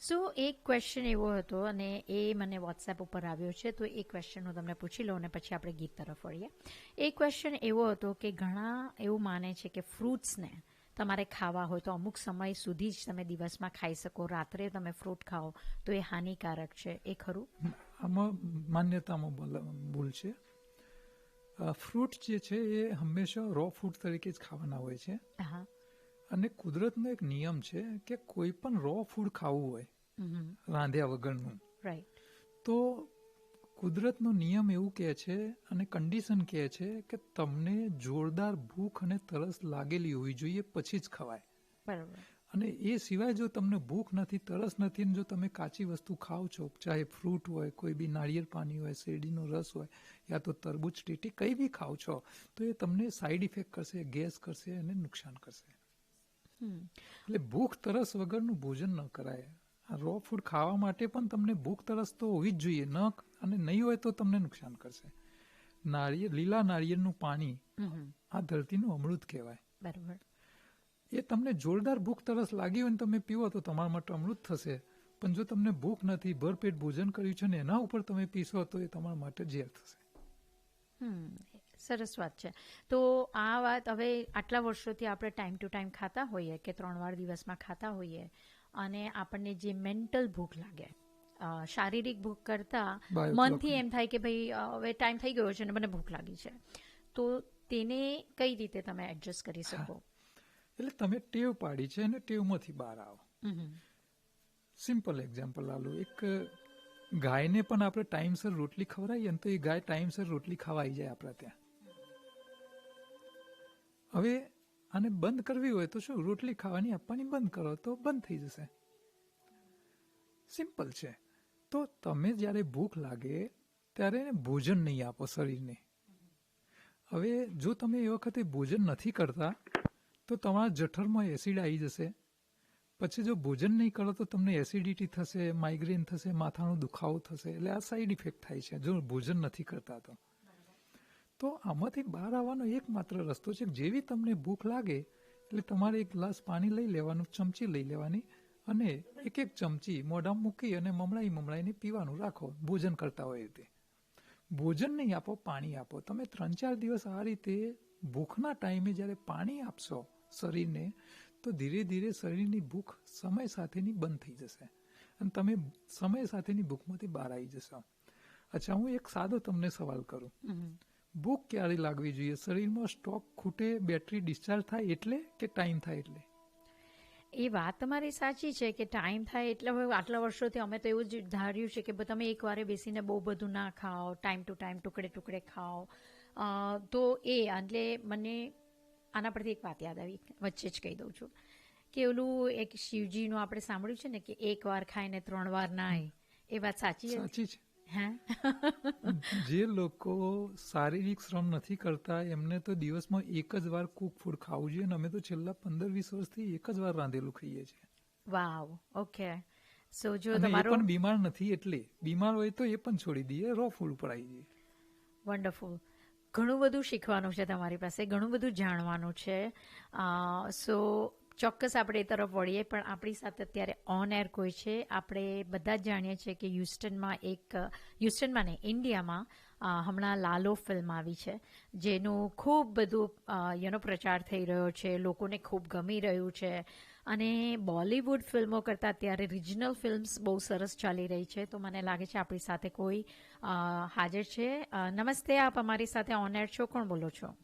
Speaker 2: સો એક ક્વેશ્ચન એવો હતો, અને એ મને વોટ્સએપ ઉપર આવ્યો છે, તો એ ક્વેશ્ચન હું તમને પૂછી લઉં અને પછી આપણે ગીત તરફ વળીએ. એ ક્વેશ્ચન એવો હતો કે ઘણા એવું માને છે કે ફ્રૂટ્સને તમારે ખાવા હોય તો અમુક સમય સુધી જ તમે દિવસમાં ખાઈ શકો, રાત્રે તમે ફ્રૂટ ખાઓ તો એ હાનિકારક છે. એ ખરું?
Speaker 1: આમાં માન્યતામાં ભૂલ છે. ફ્રૂટ જે છે એ હંમેશા રો ફ્રૂટ તરીકે જ ખાવાના હોય છે.
Speaker 2: હા.
Speaker 1: અને કુદરતનો એક નિયમ છે કે કોઈ પણ રો ફૂડ ખાવું હોય રાંધ્યા વગરનું,
Speaker 2: રાઈટ,
Speaker 1: તો કુદરતનો નિયમ એવું કહે છે અને કન્ડિશન કહે છે કે તમને જોરદાર ભૂખ અને તરસ લાગેલી હોવી જોઈએ પછી જ ખવાય.
Speaker 2: બરાબર.
Speaker 1: અને એ સિવાય જો તમને ભૂખ નથી, તરસ નથી, અને જો તમે કાચી વસ્તુ ખાઓ છો, ચાહે ફ્રૂટ હોય, કોઈ બી નાળિયેર પાણી હોય, શેરડીનો રસ હોય, યા તો તરબૂચ, ટેટી, કંઈ બી ખાઓ છો, તો એ તમને સાઈડ ઇફેક્ટ કરશે, ગેસ કરશે અને નુકસાન કરશે. એટલે ભૂખ તરસ વગરનું ભોજન ન કરાય. આ રો ફૂડ ખાવા માટે પણ તમને ભૂખ તરસ તો હોવી જ જોઈએ, અને નહીં હોય તો તમને નુકસાન કરશે. લીલા નાળિયેરનું પાણી આ ધરતીનું અમૃત કહેવાય.
Speaker 2: બરાબર.
Speaker 1: એ તમને જોરદાર ભૂખ તરસ લાગી હોય ને તમે પીવો તો તમારા માટે અમૃત થશે, પણ જો તમને ભૂખ નથી, ભરપેટ ભોજન કર્યું છે ને એના ઉપર તમે પીશો તો એ તમારા માટે ઝેર થશે.
Speaker 2: સરસ વાત છે. તો આ વાત હવે આટલા વર્ષોથી આપણે ટાઈમ ટુ ટાઈમ ખાતા હોઈએ કે 3 વાર દિવસમાં ખાતા હોઈએ, અને આપણને જે મેન્ટલ ભૂખ લાગે, શારીરિક ભૂખ કરતા મનથી એમ થાય કે ભાઈ હવે ટાઈમ થઈ ગયો છે અને મને ભૂખ લાગી છે, તો તેને કઈ રીતે તમે એડજસ્ટ કરી શકો?
Speaker 1: એટલે તમે ટેવ પાડી છે અને ટેવમાંથી બહાર આવો. સિમ્પલ એક્ઝામ્પલ આલું. એક ગાયને પણ આપણે ટાઈમસર રોટલી ખવડાવીએ ને તો એ ગાય ટાઈમસર રોટલી ખવાઈ જાય આપણા ત્યાં. હવે આને બંધ કરવી હોય તો શું, રોટલી ખાવાની આપવાની બંધ કરો તો બંધ થઈ જશે. સિમ્પલ છે. તો તમે જ્યારે ભૂખ લાગે ત્યારે ભોજન નહીં આપો શરીરને. હવે જો તમે એ વખતે ભોજન નથી કરતા તો તમારા જઠરમાં એસિડ આવી જશે. પછી જો ભોજન નહીં કરો તો તમને એસિડિટી થશે, માઇગ્રેન થશે, માથાનો દુખાવો થશે. એટલે આ સાઈડ ઇફેક્ટ થાય છે જો ભોજન નથી કરતા તો આમાંથી બહાર આવવાનો એકમાત્ર રસ્તો છે, જેવી તમને ભૂખ લાગે એટલે તમારે એક ગ્લાસ પાણી લઈ લેવાનું, ચમચી લઈ લેવાની, અને એક ચમચી મોઢામાં મૂકી અને મમળાઈને પીવાનું રાખો, ભોજન કરતા હોય રીતે. ભોજન નહીં આપો, પાણી આપો. તમે 3-4 દિવસ આ રીતે ભૂખના ટાઈમે જ્યારે પાણી આપશો શરીરને, તો ધીરે ધીરે શરીરની ભૂખ સમય સાથેની બંધ થઈ જશે અને તમે સમય સાથેની ભૂખમાંથી બહાર આવી જશો. અચ્છા, હું એક સાદો તમને સવાલ કરું. ભૂખ ક્યારે લાગવી જોઈએ? શરીરમાં સ્ટોક ખૂટે, બેટરી ડિસ્ચાર્જ થાય એટલે કે ટાઈમ થાય એટલે?
Speaker 2: એ વાત તમારી સાચી છે કે ટાઈમ થાય એટલે હવે આટલા વર્ષોથી અમે તો એવું જ ધાર્યું છે કે તમે એકવારે બેસીને બહુ બધું ના ખાઓ, ટાઈમ ટુ ટાઈમ ટુકડે ટુકડે ખાઓ. તો એટલે મને આના પરથી એક વાત યાદ આવી, વચ્ચે જ કહી દઉં છું કે ઓલું એક શિવજીનું આપણે સાંભળ્યું છે ને કે એક વાર ખાઈને 3 વાર નાય. એ વાત સાચી
Speaker 1: સાચી છે.
Speaker 2: હે
Speaker 1: જે લોકો શારીરિક શ્રમ નથી કરતા એમને તો દિવસમાં એક જ વાર કુક ફૂડ ખાવું જોઈએ. અમે તો છેલ્લા 15-20 વર્ષથી એક જ વાર રાંધેલું ખાઈએ છીએ.
Speaker 2: વાવ, ઓકે. સો જો
Speaker 1: અને એ
Speaker 2: તમારો
Speaker 1: પણ બીમાર નથી એટલે. બીમાર હોય તો એ પણ છોડી દઈએ, રો ફૂડ ઉપર આવી જઈએ.
Speaker 2: વન્ડરફુલ. ઘણું બધું શીખવાનું છે તમારી પાસે, ઘણું બધું જાણવાનું છે. સો ચોક્કસ આપણે એ તરફ વળીએ, પણ આપણી સાથે અત્યારે ઓન એર કોઈ છે. આપણે બધા જ જાણીએ છીએ કે હ્યુસ્ટનમાં નહીં, ઇન્ડિયામાં હમણાં લાલો ફિલ્મ આવી છે, જેનું ખૂબ બધું પ્રચાર થઈ રહ્યો છે, લોકોને ખૂબ ગમી રહ્યું છે. અને બોલિવૂડ ફિલ્મો કરતાં અત્યારે રિજનલ ફિલ્મ્સ બહુ સરસ ચાલી રહી છે. તો મને લાગે છે આપણી સાથે કોઈ હાજર છે. નમસ્તે, આપ અમારી સાથે ઓન એર છો. કોણ બોલો છો?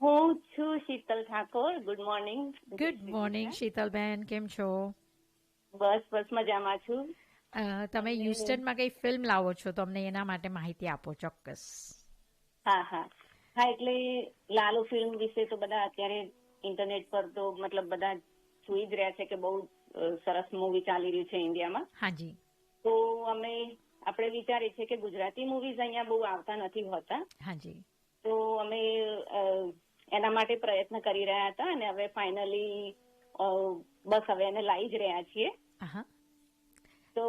Speaker 4: હું છું Sheetal Thakor. Good morning.
Speaker 2: Good morning શીતલબેન, કેમ છો?
Speaker 4: બસ મજામાં છું.
Speaker 2: તમે હ્યુસ્ટનમાં કઈ ફિલ્મ લાવો છો તો અમને એના માટે માહિતી આપો ચોક્કસ.
Speaker 4: હા, એટલે લાલો ફિલ્મ વિશે તો બધા અત્યારે ઇન્ટરનેટ પર તો મતલબ બધા જોઈ જ રહ્યા છે કે બહુ સરસ મૂવી ચાલી રહ્યું છે ઇન્ડિયામાં.
Speaker 2: હાજી.
Speaker 4: તો આપણે વિચારીએ છીએ કે ગુજરાતી મૂવીઝ અહીંયા બહુ આવતા નથી હોતા.
Speaker 2: હાજી.
Speaker 4: તો અમે એના માટે પ્રયત્ન કરી રહ્યા હતા અને હવે ફાઇનલી બસ હવે એને લાવી જ રહ્યા છીએ. તો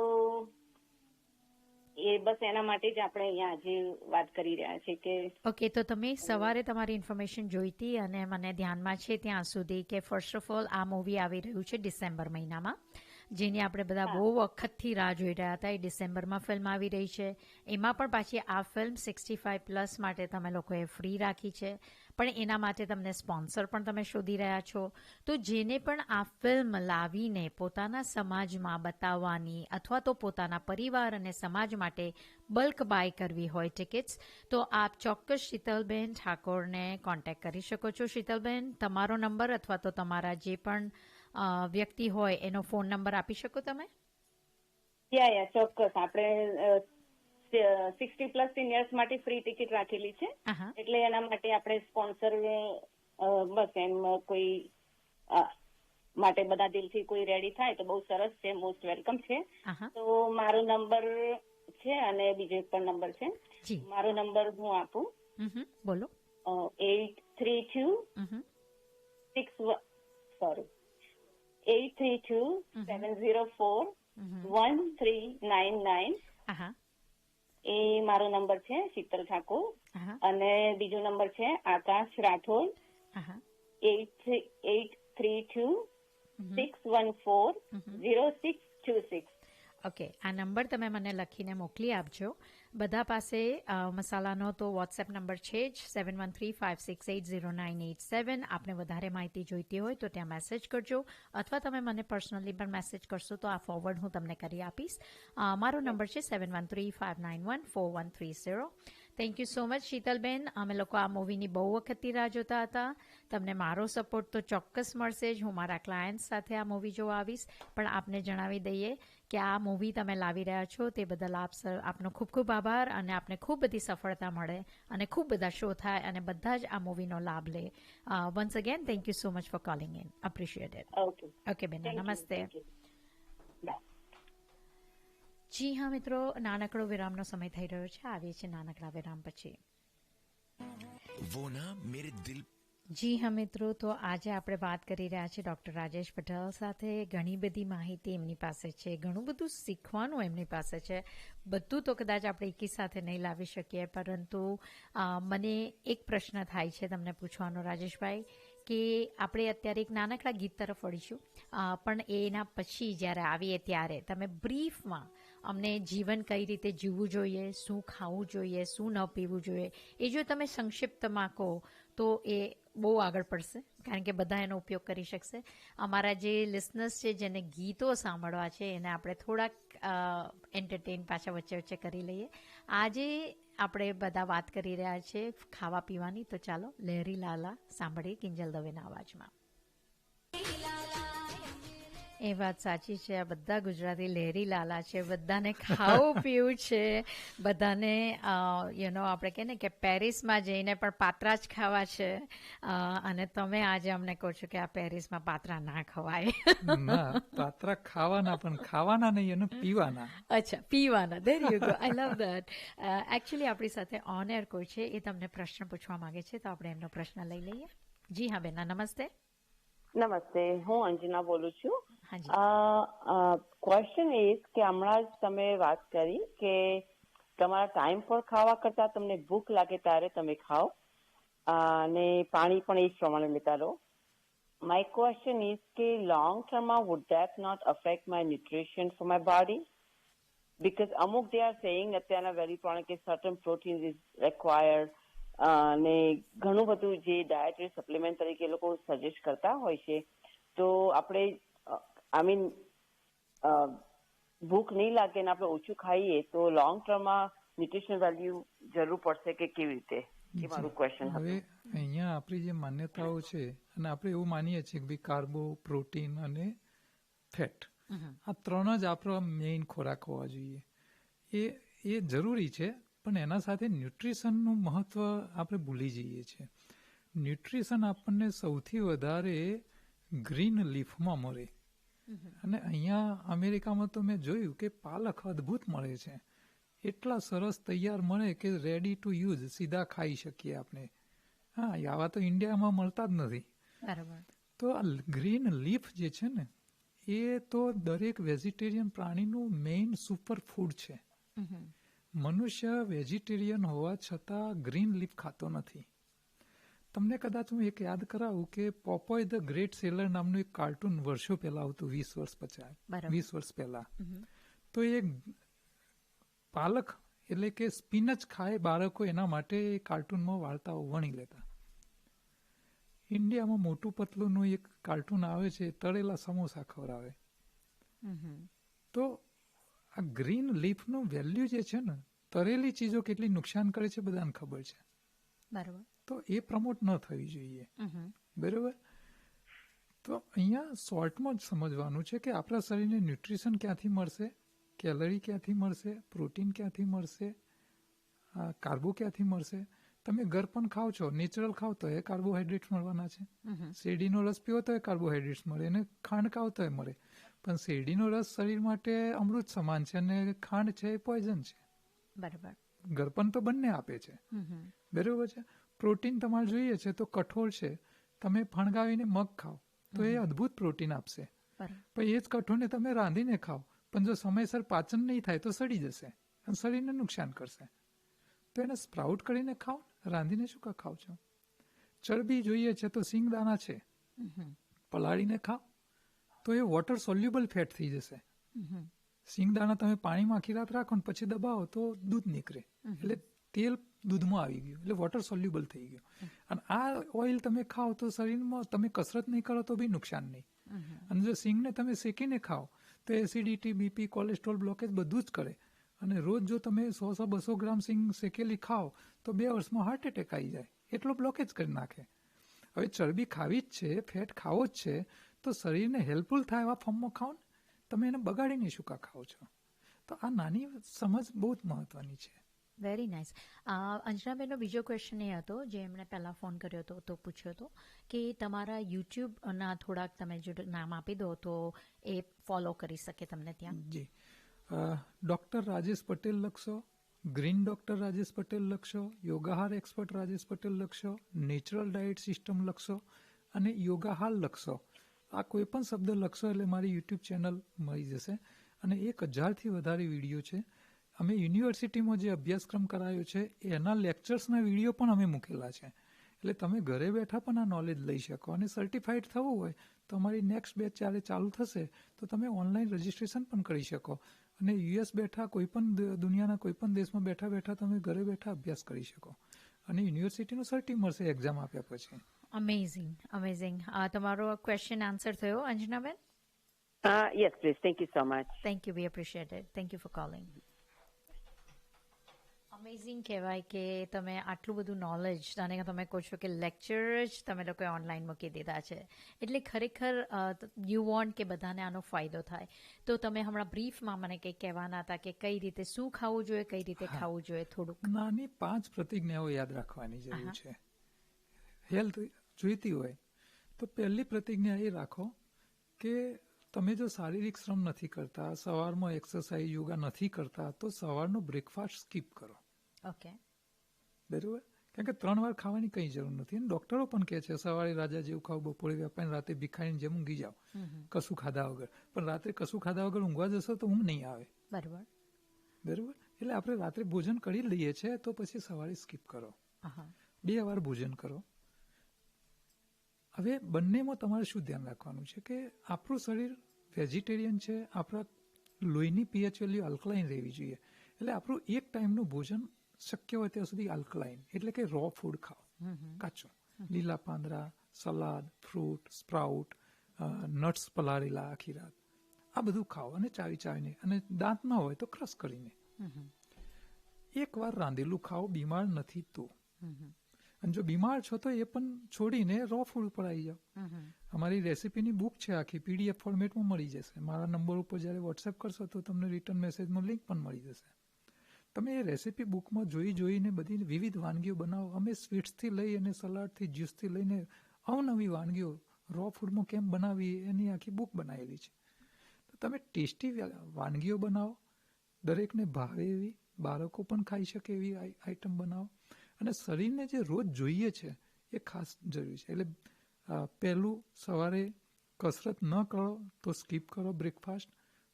Speaker 4: એ બસ એના માટે જ આપણે અહીંયા આજે વાત કરી રહ્યા છીએ કે
Speaker 2: ઓકે. તો તમે સવારે તમારી ઇન્ફોર્મેશન જોઈતી અને મને ધ્યાનમાં છે ત્યાં સુધી કે ફર્સ્ટ ઓફ ઓલ આ મૂવી આવી રહ્યું છે ડિસેમ્બર મહિનામાં, જેની આપણે બધા બહુ વખતથી રાહ જોઈ રહ્યા હતા. એ ડિસેમ્બરમાં ફિલ્મ આવી રહી છે. એમાં પણ પાછી આ ફિલ્મ 65+ માટે તમે લોકોએ ફ્રી રાખી છે, પણ એના માટે તમને સ્પોન્સર પણ તમે શોધી રહ્યા છો. તો જેને પણ આ ફિલ્મ લાવીને પોતાના સમાજમાં બતાવવાની અથવા તો પોતાના પરિવાર અને સમાજ માટે બલ્ક બાય કરવી હોય ટિકિટ્સ, તો આપ ચોક્કસ શીતલબેન ઠાકોરને કોન્ટેક્ટ કરી શકો છો. શીતલબેન, તમારો નંબર અથવા તો તમારા જે પણ વ્યક્તિ હોય એનો ફોન નંબર આપી શકો તમે?
Speaker 4: યા ચોક્કસ. આપણે 60+ સિનિયર્સ માટે ફ્રી ટિકિટ રાખેલી છે. એટલે એના માટે આપણે સ્પોન્સર બસ એમ કોઈ માટે બધા દિલથી કોઈ રેડી થાય તો બહુ સરસ છે, મોસ્ટ વેલકમ છે. તો મારો નંબર છે અને બીજો એક પણ નંબર છે. મારો નંબર હું આપું.
Speaker 2: બોલો.
Speaker 4: 832-704-1399. એ મારો નંબર છે, શીતલ ઠાકોર. અને બીજો નંબર છે આકાશ રાઠોડ. 832-614-0626.
Speaker 2: ઓકે. આ નંબર તમે મને લખીને મોકલી આપજો. બધા પાસે મસાલાનો તો વોટ્સએપ નંબર છે જ, 7135680987. આપને વધારે માહિતી જોઈતી હોય તો ત્યાં મેસેજ કરજો, અથવા તમે મને પર્સનલી પણ મેસેજ કરશો તો આ ફોરવર્ડ હું તમને કરી આપીશ. મારો નંબર છે 7135914130. થેન્ક યુ સો મચ શીતલબેન. અમે લોકો આ મૂવીની બહુ વખતથી રાહ જોતા હતા. તમને મારો સપોર્ટ તો ચોક્કસ મળશે જ. હું મારા ક્લાયન્ટ સાથે આ મૂવી જોવા આવીશ. પણ આપને જણાવી દઈએ કે આ મૂવી તમે લાવી રહ્યા છો તે બદલ આપનો ખૂબ ખૂબ આભાર, અને આપને ખૂબ બધી સફળતા મળે અને ખૂબ બધા શો થાય અને બધા જ આ મૂવીનો લાભ લે. Once again thank you so much for calling in. અપ્રિશિએટેડ. Okay બેન, નમસ્તે. જી હા મિત્રો, નાનકડો વિરામનો સમય થઈ રહ્યો છે. આવીએ છીએ નાનકડા વિરામ પછી. જી હા મિત્રો, તો આજે આપણે વાત કરી રહ્યા છીએ ડૉક્ટર રાજેશ પટેલ સાથે. ઘણી બધી માહિતી એમની પાસે છે, ઘણું બધું શીખવાનું એમની પાસે છે. બધું તો કદાચ આપણે એકી સાથે નહીં લાવી શકીએ, પરંતુ મને એક પ્રશ્ન થાય છે તમને પૂછવાનો રાજેશભાઈ, કે આપણે અત્યારે એક નાનકડા ગીત તરફ વળીશું, પણ એના પછી જ્યારે આવીએ ત્યારે તમે બ્રીફમાં અમને જીવન કઈ રીતે જીવવું જોઈએ, શું ખાવું જોઈએ, શું ન પીવું જોઈએ, એ જો તમે સંક્ષિપ્તમાં કહો તો એ બહુ આગળ પડશે, કારણ કે બધા એનો ઉપયોગ કરી શકશે. અમારા જે લિસનર્સ છે જેને ગીતો સાંભળવા છે એને આપણે થોડાક એન્ટરટેન પાછા વચ્ચે વચ્ચે કરી લઈએ. આજે આપણે બધા વાત કરી રહ્યા છે ખાવા પીવાની, તો ચાલો લહેરી લાલા સાંભળીએ કિંજલ દવેના અવાજમાં. એ વાત સાચી છે, આ બધા ગુજરાતી લહેરી લાલા છે, બધાને ખાવું પીવું છે, બધાને આપણે કહીએ ને કે પેરિસમાં જઈને પણ પાત્રા જ ખાવા છે, અને તમે આજે અમને કહો છો કે આ પેરિસમાં પાત્રા ના ખવાય.
Speaker 1: ના, પાત્રા ખાવાના, પણ ખાવાના નહીં, અને પીવાના.
Speaker 2: અચ્છા, પીવાના. There you go, I love that. Actually આપણી સાથે ઓન એર કોઈ છે, એ તમને પ્રશ્ન પૂછવા માંગે છે, તો આપણે એમનો પ્રશ્ન લઈ લઈએ. જી હા બેના, નમસ્તે.
Speaker 5: નમસ્તે, હું અંજના બોલું છું.
Speaker 2: હાજી.
Speaker 5: ક્વેશ્ચન ઇઝ કે હમણાં જ તમે વાત કરી કે તમારા ટાઈમ પર ખાવા કરતા તમને ભૂખ લાગે ત્યારે તમે ખાઓ, અને પાણી પણ એ જ પ્રમાણે લેતા રહો. માય ક્વેશ્ચન ઇઝ કે લોંગ ટર્મમાં would that not affect my nutrition for my body? Because અમુક દે આર સેઇંગ અત્યારના વેરી પ્રમાણે કે સર્ટન પ્રોટીન ઇઝ રિક્વાયર્ડ, અને ઘણું બધું જે ડાયટરી સપ્લિમેન્ટ તરીકે એ લોકો સજેસ્ટ કરતા હોય છે. તો આપણે ભૂખ નહીં લાગે ને આપણે ઓછું ખાઈએ તો લોંગ ટર્મમાં ન્યુટ્રિશન વેલ્યુ જરૂર પડશે કે કેવી રીતે? એ મારું ક્વેશ્ચન.
Speaker 1: હવે અહીંયા આપણી જે માન્યતાઓ છે, અને આપણે એવું માનીએ છીએ કે ભાઈ કાર્બો, પ્રોટીન અને ફેટ, આ ત્રણ જ આપણો મેઇન ખોરાક હોવા જોઈએ. એ જરૂરી છે, પણ એના સાથે ન્યુટ્રિશનનું મહત્વ આપણે ભૂલી જઈએ છીએ. ન્યુટ્રિશન આપણને સૌથી વધારે ગ્રીન લીફમાં મળે, અને અહીંયા અમેરિકામાં તો મેં જોયું કે પાલક અદ્ભુત મળે છે, એટલા સરસ તૈયાર મળે કે રેડી ટુ યુઝ, સીધા ખાઈ શકીએ આપણે. હા, આવા તો ઇન્ડિયામાં મળતા જ નથી.
Speaker 2: બરાબર.
Speaker 1: તો આ ગ્રીન લીફ જે છે ને, એ તો દરેક વેજીટેરિયન પ્રાણીનું મેઇન સુપર ફૂડ છે. મનુષ્ય વેજીટેરિયન હોવા છતાં ગ્રીન લીફ ખાતો નથી. તમને કદાચ હું એક યાદ કરાવું કે પોપોય ધ ગ્રેટ સેલર નામનું એક કાર્ટૂન વર્ષો પહેલા આવતું, 20 વર્ષ પહેલા. તો એ પાલક એટલે કે સ્પિનચ ખાય બાળકો, એના માટે એ કાર્ટૂનમાં વાર્તાઓ વણી લેતા. ઇન્ડિયામાં મોટું પતલુંનું એક કાર્ટૂન આવે છે, તળેલા સમોસા ખવડાવે. તો આ ગ્રીન લીફનું વેલ્યુ જે છે ને, તળેલી ચીજો કેટલી નુકસાન કરે છે બધાને ખબર છે.
Speaker 2: બરાબર.
Speaker 1: તો એ પ્રમોટ ન થવી જોઈએ. બરાબર. તો અહીંયા શોર્ટમાં જ સમજવાનું છે કે આપણા શરીરને ન્યુટ્રિશન ક્યાંથી મળશે, કેલરી ક્યાંથી મળશે, પ્રોટીન ક્યાંથી મળશે, કાર્બો ક્યાંથી મળશે. તમે ઘર પણ ખાઓ છો, નેચરલ ખાઓ તો એ કાર્બોહાઈડ્રેટ્સ મળવાના છે. શેરડીનો રસ પીવો તો એ કાર્બોહાઈડ્રેટ્સ મળે, અને ખાંડ ખાઓ તો એ મળે. પણ શેરડીનો રસ શરીર માટે અમૃત સમાન છે, અને ખાંડ છે એ પોઈઝન છે.
Speaker 2: બરાબર.
Speaker 1: ગરપન તો બંને આપે છે. બરાબર છે. પ્રોટીન તમારે જોઈએ છે તો કઠોળ છે, તમે ફણગાવીને મગ ખાઓ તો એ અદ્ભુત પ્રોટીન આપશે. પણ એ જ કઠોળને તમે રાંધીને ખાઓ, પણ જો સમયસર પાચન નહીં થાય તો સડી જશે અને શરીરને નુકસાન કરશે. તો એને સ્પ્રાઉટ કરીને ખાઓ, રાંધીને શું કા ખાવ છો? ચરબી જોઈએ છે તો સિંગદાણા છે, પલાળીને ખાઓ તો એ વોટર સોલ્યુબલ ફેટ થઈ જશે. સિંગદાણા તમે પાણીમાં આખી રાત રાખો ને પછી દબાવો તો દૂધ નીકળે, એટલે તેલ દૂધમાં આવી ગયું, એટલે વોટર સોલ્યુબલ થઈ ગયું. અને આ ઓઇલ તમે ખાઓ તો શરીરમાં તમે કસરત નહીં કરો તો બી નુકસાન નહીં. અને જો સિંગને તમે શેકીને ખાઓ તો એસિડિટી, બીપી, કોલેસ્ટ્રોલ, બ્લોકેજ બધું જ કરે. અને રોજ જો તમે 100-200 ગ્રામ સિંગ શેકેલી ખાઓ તો 2 વર્ષમાં હાર્ટ એટેક આવી જાય, એટલો બ્લોકેજ કરી નાખે. હવે ચરબી ખાવી જ છે, ફેટ ખાવો જ છે, તો શરીરને હેલ્પફુલ થાય એવા ફોર્મમાં ખાઓ ને. તમે એને બગાડીને શું કા ખાઓ છો? તો આ નાની સમજ બહુ જ મહત્વની છે.
Speaker 2: Very nice. અંજનાબેનનો બીજો ક્વેશ્ચન એ હતો, જે એમણે પહેલાં ફોન કર્યો હતો તો પૂછ્યો હતો કે તમારા યુટ્યુબના થોડાક તમે જો નામ આપી દો તો એ ફોલો કરી શકે તમને ત્યાં.
Speaker 1: જી, ડૉક્ટર રાજેશ પટેલ લખશો, ગ્રીન ડૉક્ટર રાજેશ પટેલ લખશો, યોગાહાર એક્સપર્ટ રાજેશ પટેલ લખશો, નેચરલ ડાયટ સિસ્ટમ લખશો, અને યોગાહાર લખશો. આ કોઈ પણ શબ્દ લખશો એટલે મારી યુટ્યુબ ચેનલ મળી જશે. અને 1000થી વધારે વિડીયો છે. અમે યુનિવર્સિટીમાં જે અભ્યાસક્રમ કરાયો છે એના લેક્ચર્સના વિડીયો પણ અમે મૂકેલા છે. એટલે તમે ઘરે બેઠા પણ આ નોલેજ લઈ શકો. અને સર્ટિફાઈડ થવું હોય તો અમારી નેક્સ્ટ બેચ જ્યારે ચાલુ થશે તો તમે ઓનલાઈન રજિસ્ટ્રેશન પણ કરી શકો. અને યુએસ બેઠા કોઈપણ દુનિયાના કોઈપણ દેશમાં બેઠા બેઠા તમે ઘરે બેઠા અભ્યાસ કરી શકો. અને યુનિવર્સિટીનું સર્ટી મળશે એક્ઝામ આપ્યા પછી.
Speaker 2: Amazing amazing. તમારો ક્વેશ્ચન આન્સર થયો અંજનાબેન?
Speaker 5: Yes please. Thank you so much.
Speaker 2: Thank you, we appreciate it. Thank you for calling. Amazing કહેવાય કે તમે આટલું બધું નોલેજ, અને તમે કહો છો કે લેક્ચર જ તમે લોકોએ ઓનલાઈન મૂકી દીધા છે, એટલે ખરેખર યુ વોન્ટ કે બધાને આનો ફાયદો થાય. તો તમે હમણાં બ્રીફમાં મને કંઈક કહેવાના હતા કે કઈ રીતે શું ખાવું જોઈએ, કઈ રીતે ખાવું જોઈએ, થોડુંક.
Speaker 1: નાની 5 પ્રતિજ્ઞાઓ યાદ રાખવાની જરૂર છે. હેલ્થ જોઈતી હોય તો પહેલી પ્રતિજ્ઞા એ રાખો કે તમે જો શારીરિક શ્રમ નથી કરતા, સવારમાં એક્સરસાઇઝ યોગા નથી કરતા, તો સવારનો બ્રેકફાસ્ટ સ્કીપ કરો.
Speaker 2: ઓકે,
Speaker 1: બરાબર? કારણ કે 3 વાર ખાવાની કંઈ જરૂર નથી. અને ડોક્ટરો પણ કહે છે સવારે રાજા જેવું ખાવ, બપોરે વ્યાપારી, રાતે ભિખારીની જેમ ઊંઘી જાઓ કશું ખાધા વગર. પણ રાત્રે કશું ખાધા વગર ઊંઘવા જશો તો ઊંઘ નહીં આવે.
Speaker 2: બરાબર.
Speaker 1: બરાબર? એટલે આપણે રાત્રે ભોજન કરી લઈએ છીએ તો પછી સવારે સ્કીપ કરો. 2 વાર ભોજન કરો. હવે બંનેમાં તમારે શું ધ્યાન રાખવાનું છે કે આપણું શરીર વેજીટેરિયન છે, આપણા લોહીની પીએચ વેલ્યુ આલ્કલાઇન રહેવી જોઈએ. એટલે આપણું એક ટાઈમનું ભોજન શક્ય હોય ત્યાં સુધી આલ્કલાઇન, એટલે કે રો ફૂડ ખાઓ, કાચું, લીલા પાંદડા, સલાડ, ફ્રૂટ, સ્પ્રાઉટ, નટ્સ પલાળેલા આખી રાત, આ બધું ખાઓ. અને ચાવીને, અને દાંત ના હોય તો ક્રશ કરીને. 1 વાર રાંધેલું ખાઓ, બીમાર નથી તો. અને જો બીમાર છો તો એ પણ છોડીને રો ફૂડ ઉપર આવી જાઓ. અમારી રેસીપીની બુક છે આખી, PDF ફોર્મેટમાં મળી જશે. મારા નંબર ઉપર જ્યારે વોટ્સએપ કરશો તો તમને રિટર્ન મેસેજમાં લિંક પણ મળી જશે. તમે એ રેસીપી બુકમાં જોઈને બધી વિવિધ વાનગીઓ બનાવો. અમે સ્વીટ્સથી લઈ અને સલાડથી, જ્યુસથી લઈને અવનવી વાનગીઓ રો ફૂડમાં કેમ બનાવી એની આખી બુક બનાવેલી છે. તો તમે ટેસ્ટી વાનગીઓ બનાવો, દરેકને ભાવે એવી, બાળકો પણ ખાઈ શકે એવી આઈટમ બનાવો. અને શરીરને જે રોજ જોઈએ છે એ ખાસ જરૂરી છે. એટલે પહેલું, સવારે કસરત ન કરો તો સ્કીપ કરો બ્રેકફાસ્ટ.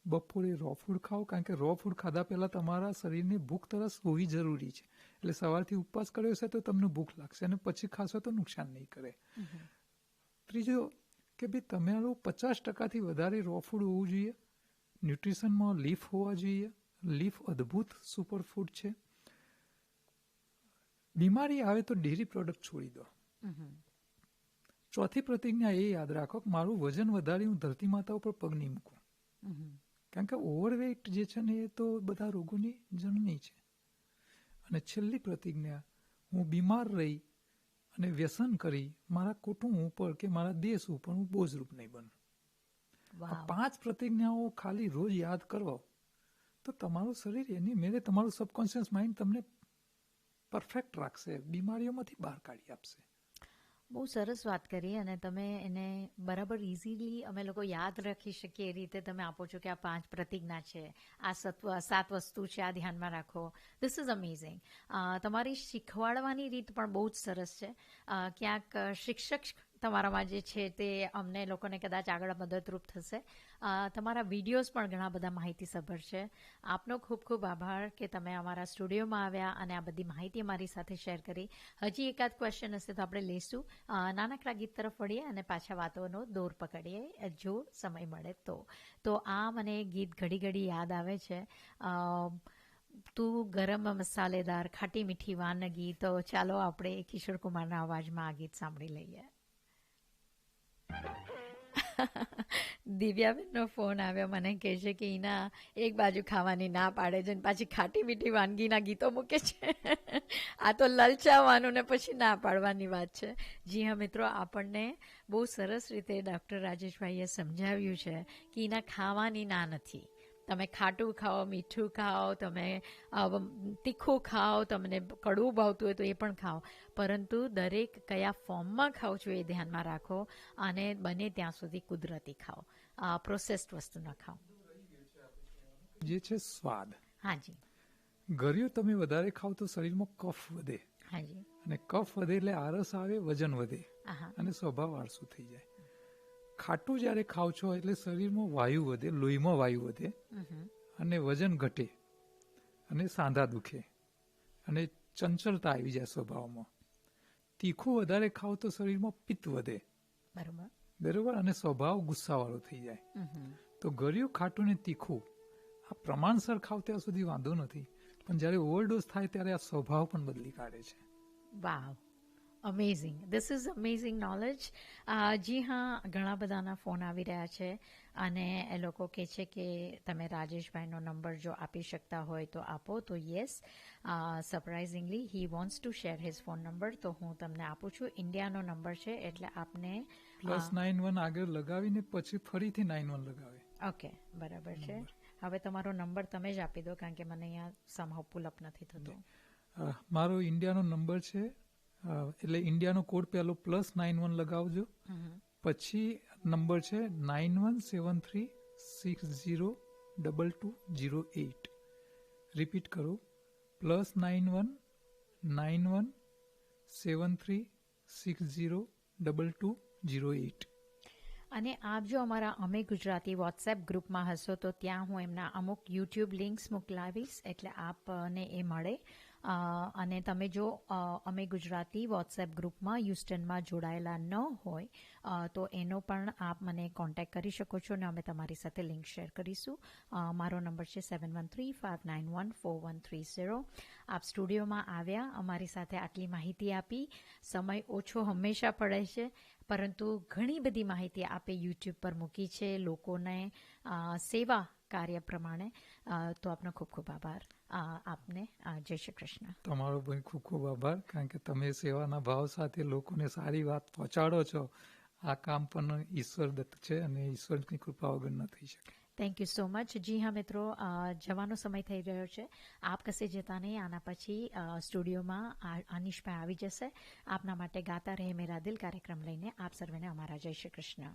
Speaker 1: બપોરે રો ફૂડ ખાઓ, કારણ કે રો ફૂડ ખાધા પહેલાં તમારા શરીરની ભૂખ તરસ હોવી જરૂરી છે. એટલે સવારથી ઉપવાસ કર્યો છે તો તમને ભૂખ લાગશે, અને પછી ખાશો તો નુકસાન નહીં કરે. ત્રીજો કે ભાઈ તમારું 50%થી વધારે રો ફૂડ હોવું જોઈએ. ન્યુટ્રિશનમાં લીફ હોવા જોઈએ. લીફ અદ્ભુત સુપર ફૂડ છે. બીમારી આવે તો ડેરી પ્રોડક્ટ છોડી દો. ચોથી પ્રતિજ્ઞા એ યાદ રાખો કે મારું વજન વધારી હું ધરતી માતા ઉપર પગ નહીં મૂકું. કારણ કે ઓવરવેઇટ જે છે ને એ તો બધા રોગોની જનની છે. અને છેલ્લી પ્રતિજ્ઞા, હું બીમાર રહી અને વ્યસન કરી મારા કુટુંબ ઉપર કે મારા દેશ ઉપર હું બોજરૂપ નહીં બનું. આ 5 પ્રતિજ્ઞાઓ ખાલી રોજ યાદ કરો તો તમારું શરીર એની મેળે, તમારું સબકોન્શિયસ માઇન્ડ તમને પરફેક્ટ રાખશે, બીમારીઓમાંથી બહાર કાઢી આપશે.
Speaker 2: બહુ સરસ વાત કરી, અને તમે એને બરાબર ઇઝીલી અમે લોકો યાદ રાખી શકીએ એ રીતે તમે આપો છો કે આ 5 પ્રતિજ્ઞા છે, આ 7 વસ્તુ છે, આ ધ્યાનમાં રાખો. This is amazing. તમારી શીખવાડવાની રીત પણ બહુ જ સરસ છે. ક્યાંક શિક્ષક તમારામાં જે છે તે અમને લોકોને કદાચ આગળ મદદરૂપ થશે. તમારા વિડીયોઝ પણ ઘણા બધા માહિતીસભર છે. આપનો ખૂબ ખૂબ આભાર કે તમે અમારા સ્ટુડિયોમાં આવ્યા અને આ બધી માહિતી અમારી સાથે શેર કરી. હજી એકાદ ક્વેશ્ચન હશે તો આપણે લઈશું. નાનકડા ગીત તરફ વળીએ અને પાછા વાતોનો દોર પકડીએ જો સમય મળે તો આ મને ગીત ઘડી ઘડી યાદ આવે છે. તું ગરમ મસાલેદાર ખાટી મીઠી વાનગી. તો ચાલો આપણે કિશોર કુમારના અવાજમાં આ ગીત સાંભળી લઈએ. દિવ્યાબેનનો ફોન આવ્યો, મને કહે છે કે એના એક બાજુ ખાવાની ના પાડે છે, પાછી ખાટી મીઠી વાનગીના ગીતો મૂકે છે. આ તો લલચાવવાનું ને પછી ના પાડવાની વાત છે. જી હા મિત્રો, આપણને બહુ સરસ રીતે ડૉક્ટર રાજેશભાઈએ સમજાવ્યું છે કે એના ખાવાની ના નથી. તમે ખાટું ખાઓ, મીઠું ખાઓ, તમે તીખું ખાઓ, તમને કડવું ભાવતું હોય તો એ પણ ખાઓ, પરંતુ દરેક કયા ફોર્મમાં ખાઓ છો એ ધ્યાનમાં રાખો, અને બને ત્યાં સુધી કુદરતી ખાઓ, પ્રોસેસ્ડ વસ્તુ ન ખાઓ.
Speaker 1: જે છે સ્વાદ.
Speaker 2: હાજી.
Speaker 1: ગળ્યું તમે વધારે ખાઓ તો શરીરમાં કફ વધે.
Speaker 2: હાજી.
Speaker 1: અને કફ વધે એટલે આળસ આવે, વજન વધે અને સ્વભાવ આળસુ થઈ જાય. ખાટું જ્યારે ખાવ છો એટલે શરીરમાં વાયુ વધે, લોહીમાં વાયુ વધે અને વજન ઘટે અને સાંધા દુખે અને ચંચળતા આવી જાય સ્વભાવમાં. તીખું વધારે ખાવ તો શરીરમાં પિત્ત વધે. બરોબર. અને સ્વભાવ ગુસ્સાવાળો થઈ જાય. તો ગળ્યું, ખાટું ને તીખું આ પ્રમાણસર ખાવ ત્યાં સુધી વાંધો નથી, પણ જ્યારે ઓવરડોઝ થાય ત્યારે આ સ્વભાવ પણ બદલી કાઢે છે.
Speaker 2: Wow, amazing. This is amazing knowledge. જી હા, ઘણા બધાના ફોન આવી રહ્યા છે અને એ લોકો કહે છે કે તમે રાજેશભાઈનો નંબર જો આપી શકતા હોય તો આપો. તો yes, surprisingly he wants to share his phone number. તો હું તમને આપું છું. ઇન્ડિયાનો નંબર છે એટલે આપને
Speaker 1: +91 આગળ લગાવીને પછી ફરીથી 91 લગાવે.
Speaker 2: ઓકે, બરાબર છે. હવે તમારો નંબર તમે જ આપી દો કારણ કે મને અહીંયા સમહાઉ પુલઅપ નથી થતું.
Speaker 1: મારો ઇન્ડિયાનો નંબર છે, એટલે ઇન્ડિયાનો કોડ પહેલો +91 લગાવજો, પછી નંબર છે 9173602208. રિપીટ કરું, +919173602208.
Speaker 2: અને આપ જો અમારા અમે ગુજરાતી વોટ્સએપ ગ્રુપમાં હશો તો ત્યાં હું એમના અમુક યુટ્યુબ લિંક્સ મોકલાવીશ એટલે આપને એ મળે. અને તમે જો અમે ગુજરાતી વોટ્સએપ ગ્રુપમાં હ્યુસ્ટનમાં જોડાયેલા ન હોય તો એનો પણ આપ મને કોન્ટેક્ટ કરી શકો છો અને અમે તમારી સાથે લિંક શેર કરીશું. મારો નંબર છે 7135914130. આપ સ્ટુડિયોમાં આવ્યા, અમારી સાથે આટલી માહિતી આપી. સમય ઓછો હંમેશા પડે છે પરંતુ ઘણી બધી માહિતી આપે યુટ્યુબ પર મૂકી છે લોકોને સેવા કાર્ય પ્રમાણે. તો આપનો ખૂબ ખૂબ આભાર. આપને જય શ્રી કૃષ્ણ.
Speaker 1: તમારો પણ ખૂબ ખૂબ આભાર, કારણ કે તમે સેવાના ભાવ સાથે લોકોને સારી વાત પહોંચાડો છો. આ કામ પણ ઈશ્વર દત્ત છે અને ઈશ્વરની કૃપા વગર ન થઈ શકે.
Speaker 2: Thank you so much. જી હા મિત્રો, જવાનો સમય થઈ રહ્યો છે. આપ કશે જતા નહીં. આના પછી સ્ટુડિયોમાં અનિશભાઈ આવી જશે આપના માટે ગાતા રહે મેરા દિલ કાર્યક્રમ લઈને. આપ સર્વેને અમારા જય Shri Krishna.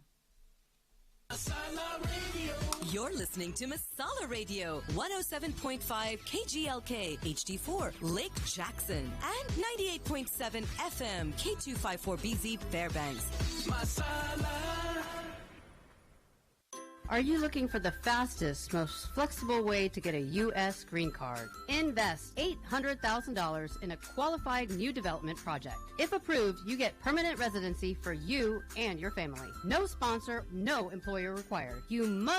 Speaker 6: You're listening to Masala Radio, 107.5 KGLK, HD4, Lake Jackson, and 98.7 FM, K254BZ, Fairbanks. Masala.
Speaker 7: Are you looking for the fastest, most flexible way to get a U.S. green card? Invest $800,000 in a qualified new development project. If approved, you get permanent residency for you and your family. No sponsor, no employer required. You must